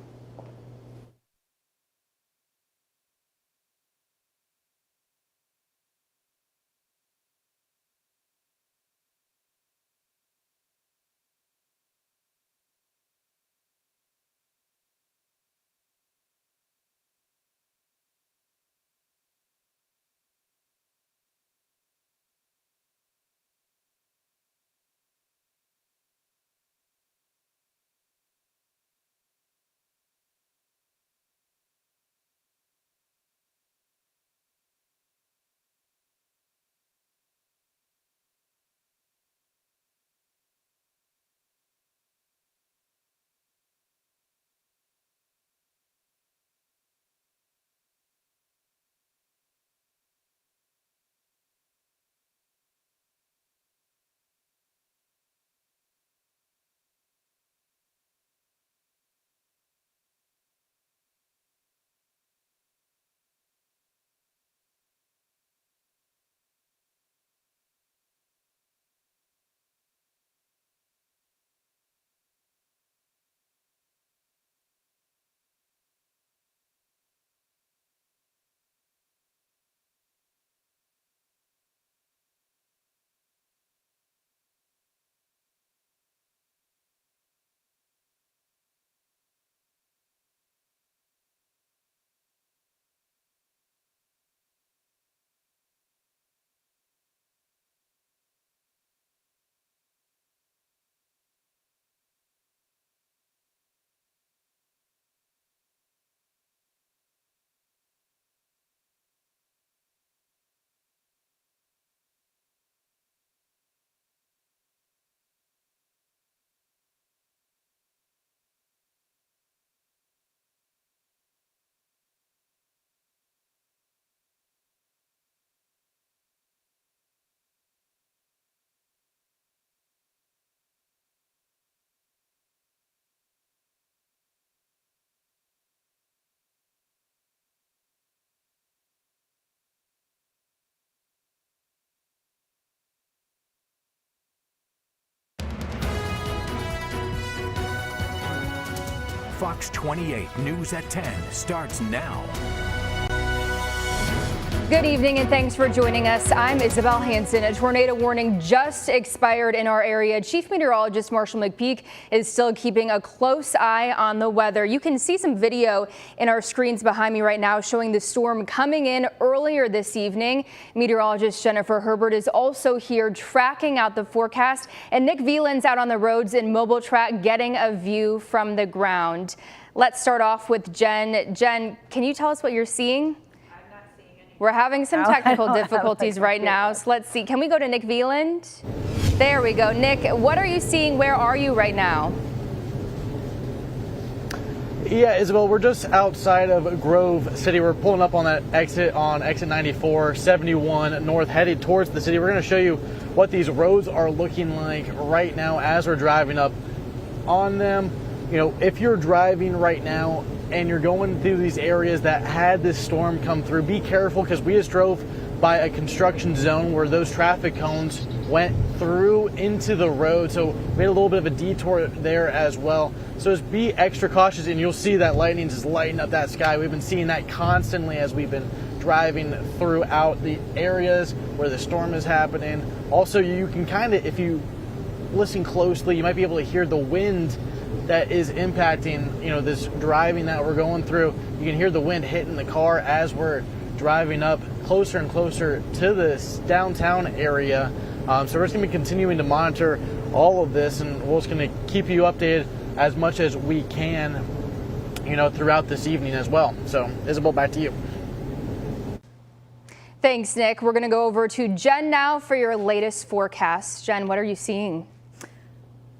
Fox 28 News at 10 starts now. Good evening and thanks for joining us. I'm Isabel Hanson. A tornado warning just expired in our area. Chief Meteorologist Marshall McPeek is still keeping a close eye on the weather. You can see some video in our screens behind me right now showing the storm coming in earlier this evening. Meteorologist Jennifer Herbert is also here tracking out the forecast, and Nick Veland's out on the roads in Mobile-Trak getting a view from the ground. Let's start off with Jen. Jen, can you tell us what you're seeing? We're having some technical difficulties right now, so let's see. Can we go to Nick Veland? There we go. Nick, what are you seeing? Where are you right now? Yeah, Isabel, we're just outside of Grove City. We're pulling up on that exit on exit 94, 71 north, headed towards the city. We're going to show you what these roads are looking like right now as we're driving up on them. You know, if you're driving right now and you're going through these areas that had this storm come through, be careful, because we just drove by a construction zone where those traffic cones went through into the road, so made a little bit of a detour there as well. So just be extra cautious, and you'll see that lightning just lighting up that sky. We've been seeing that constantly as we've been driving throughout the areas where the storm is happening. Also, you can kind of, if you listen closely, you might be able to hear the wind that is impacting, you know, this driving that we're going through. You can hear the wind hitting the car as we're driving up closer and closer to this downtown area. So we're just going to be continuing to monitor all of this, and we're just going to keep you updated as much as we can throughout this evening as well. So, Isabel, back to you. Thanks, Nick. We're going to go over to Jen now for your latest forecast. Jen, what are you seeing?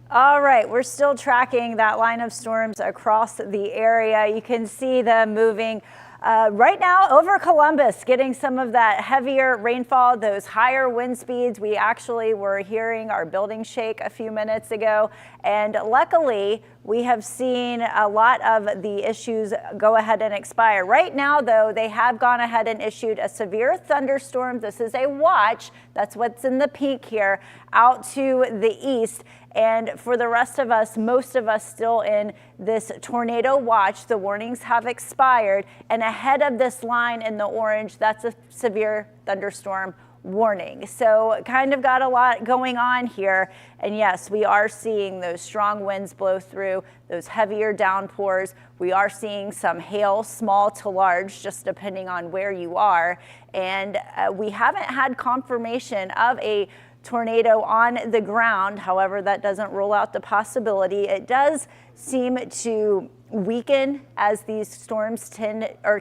All right, we're still tracking that line of storms across the area. You can see them moving right now over Columbus, getting some of that heavier rainfall, those higher wind speeds. We actually were hearing our building shake a few minutes ago. And luckily, we have seen a lot of the issues go ahead and expire. Right now, though, they have gone ahead and issued a severe thunderstorm. This is a watch. That's what's in the pink here, out to the east. And for the rest of us, most of us still in this tornado watch, the warnings have expired. And ahead of this line in the orange, that's a severe thunderstorm warning. So kind of got a lot going on here. And yes, we are seeing those strong winds blow through, those heavier downpours. We are seeing some hail, small to large, just depending on where you are. And we haven't had confirmation of a tornado on the ground. However, that doesn't rule out the possibility. It does seem to weaken as these storms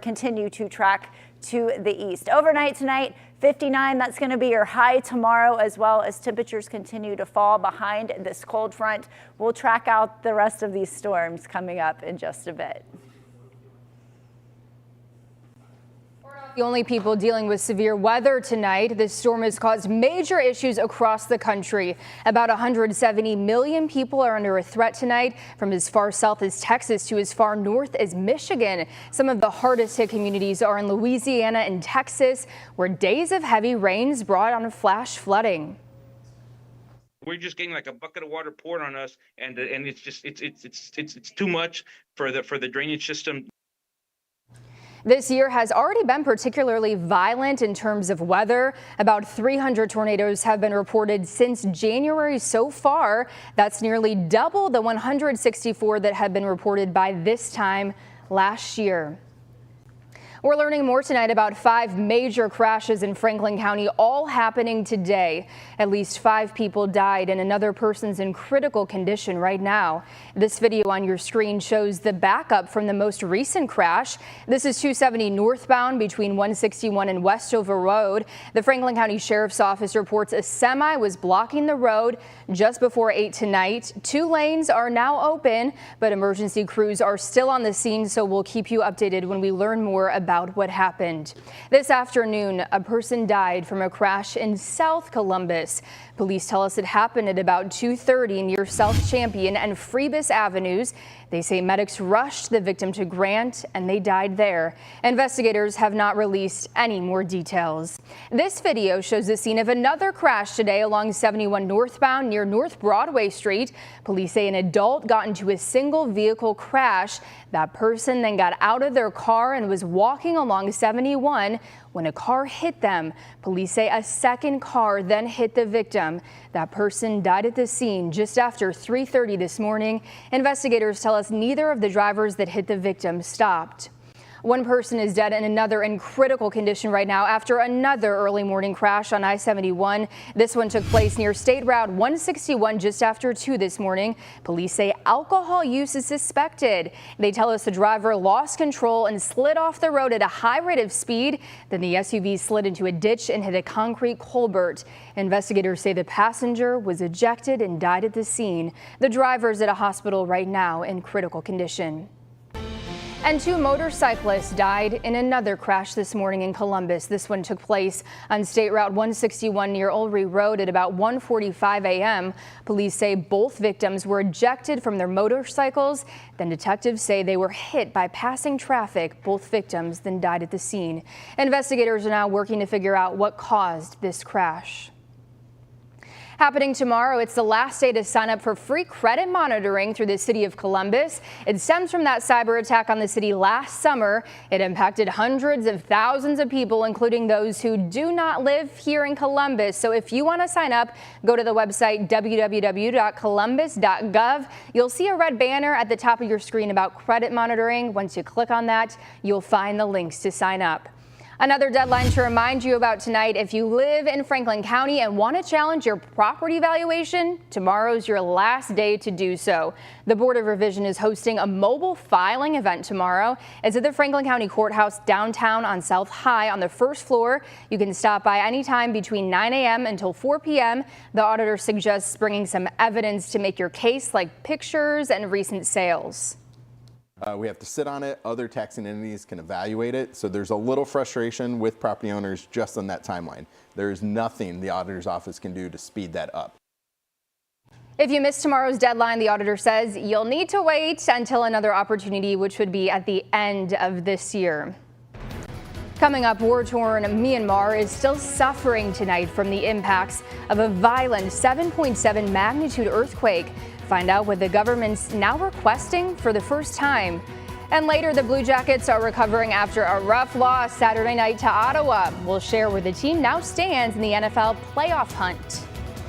continue to track to the east. Overnight tonight, 59, that's going to be your high tomorrow, as well as temperatures continue to fall behind this cold front. We'll track out the rest of these storms coming up in just a bit. The only people dealing with severe weather tonight. This storm has caused major issues across the country. About 170 million people are under a threat tonight, from as far south as Texas to as far north as Michigan. Some of the hardest hit communities are in Louisiana and Texas, where days of heavy rains brought on flash flooding. We're just getting like a bucket of water poured on us, and it's just it's too much for the drainage system. This year has already been particularly violent in terms of weather. About 300 tornadoes have been reported since January so far. That's nearly double the 164 that had been reported by this time last year. We're learning more tonight about 5 major crashes in Franklin County, all happening today. At least 5 people died and another person's in critical condition right now. This video on your screen shows the backup from the most recent crash. This is 270 northbound between 161 and Westover Road. The Franklin County Sheriff's Office reports a semi was blocking the road just before 8 tonight. 2 lanes are now open, but emergency crews are still on the scene, so we'll keep you updated when we learn more about what happened. This afternoon, a person died from a crash in South Columbus. Police tell us it happened at about 2:30 near South Champion and Freebus Avenues. They say medics rushed the victim to Grant and they died there. Investigators have not released any more details. This video shows the scene of another crash today along 71 northbound near North Broadway Street. Police say an adult got into a single vehicle crash. That person then got out of their car and was walking along 71 when a car hit them. Police say a second car then hit the victim. That person died at the scene just after 3:30 this morning. Investigators tell us neither of the drivers that hit the victim stopped. One person is dead and another in critical condition right now after another early morning crash on I-71. This one took place near State Route 161 just after 2 this morning. Police say alcohol use is suspected. They tell us the driver lost control and slid off the road at a high rate of speed. Then the SUV slid into a ditch and hit a concrete culvert. Investigators say the passenger was ejected and died at the scene. The driver's at a hospital right now in critical condition. And 2 motorcyclists died in another crash this morning in Columbus. This one took place on State Route 161 near Ulrey Road at about 1:45 a.m. Police say both victims were ejected from their motorcycles. Then detectives say they were hit by passing traffic. Both victims then died at the scene. Investigators are now working to figure out what caused this crash. Happening tomorrow, it's the last day to sign up for free credit monitoring through the city of Columbus. It stems from that cyber attack on the city last summer. It impacted hundreds of thousands of people, including those who do not live here in Columbus. So if you want to sign up, go to the website www.columbus.gov. You'll see a red banner at the top of your screen about credit monitoring. Once you click on that, you'll find the links to sign up. Another deadline to remind you about tonight. If you live in Franklin County and want to challenge your property valuation, tomorrow's your last day to do so. The Board of Revision is hosting a mobile filing event tomorrow. It's at the Franklin County Courthouse downtown on South High on the first floor. You can stop by anytime between 9 a.m. until 4 p.m. The auditor suggests bringing some evidence to make your case, like pictures and recent sales. We have to sit on it. Other taxing entities can evaluate it. So there's a little frustration with property owners just on that timeline. There's nothing the auditor's office can do to speed that up. If you miss tomorrow's deadline, the auditor says you'll need to wait until another opportunity, which would be at the end of this year. Coming up, war-torn Myanmar is still suffering tonight from the impacts of a violent 7.7 magnitude earthquake. Find out what the government's now requesting for the first time. And later, the Blue Jackets are recovering after a rough loss Saturday night to Ottawa. We'll share where the team now stands in the NFL playoff hunt.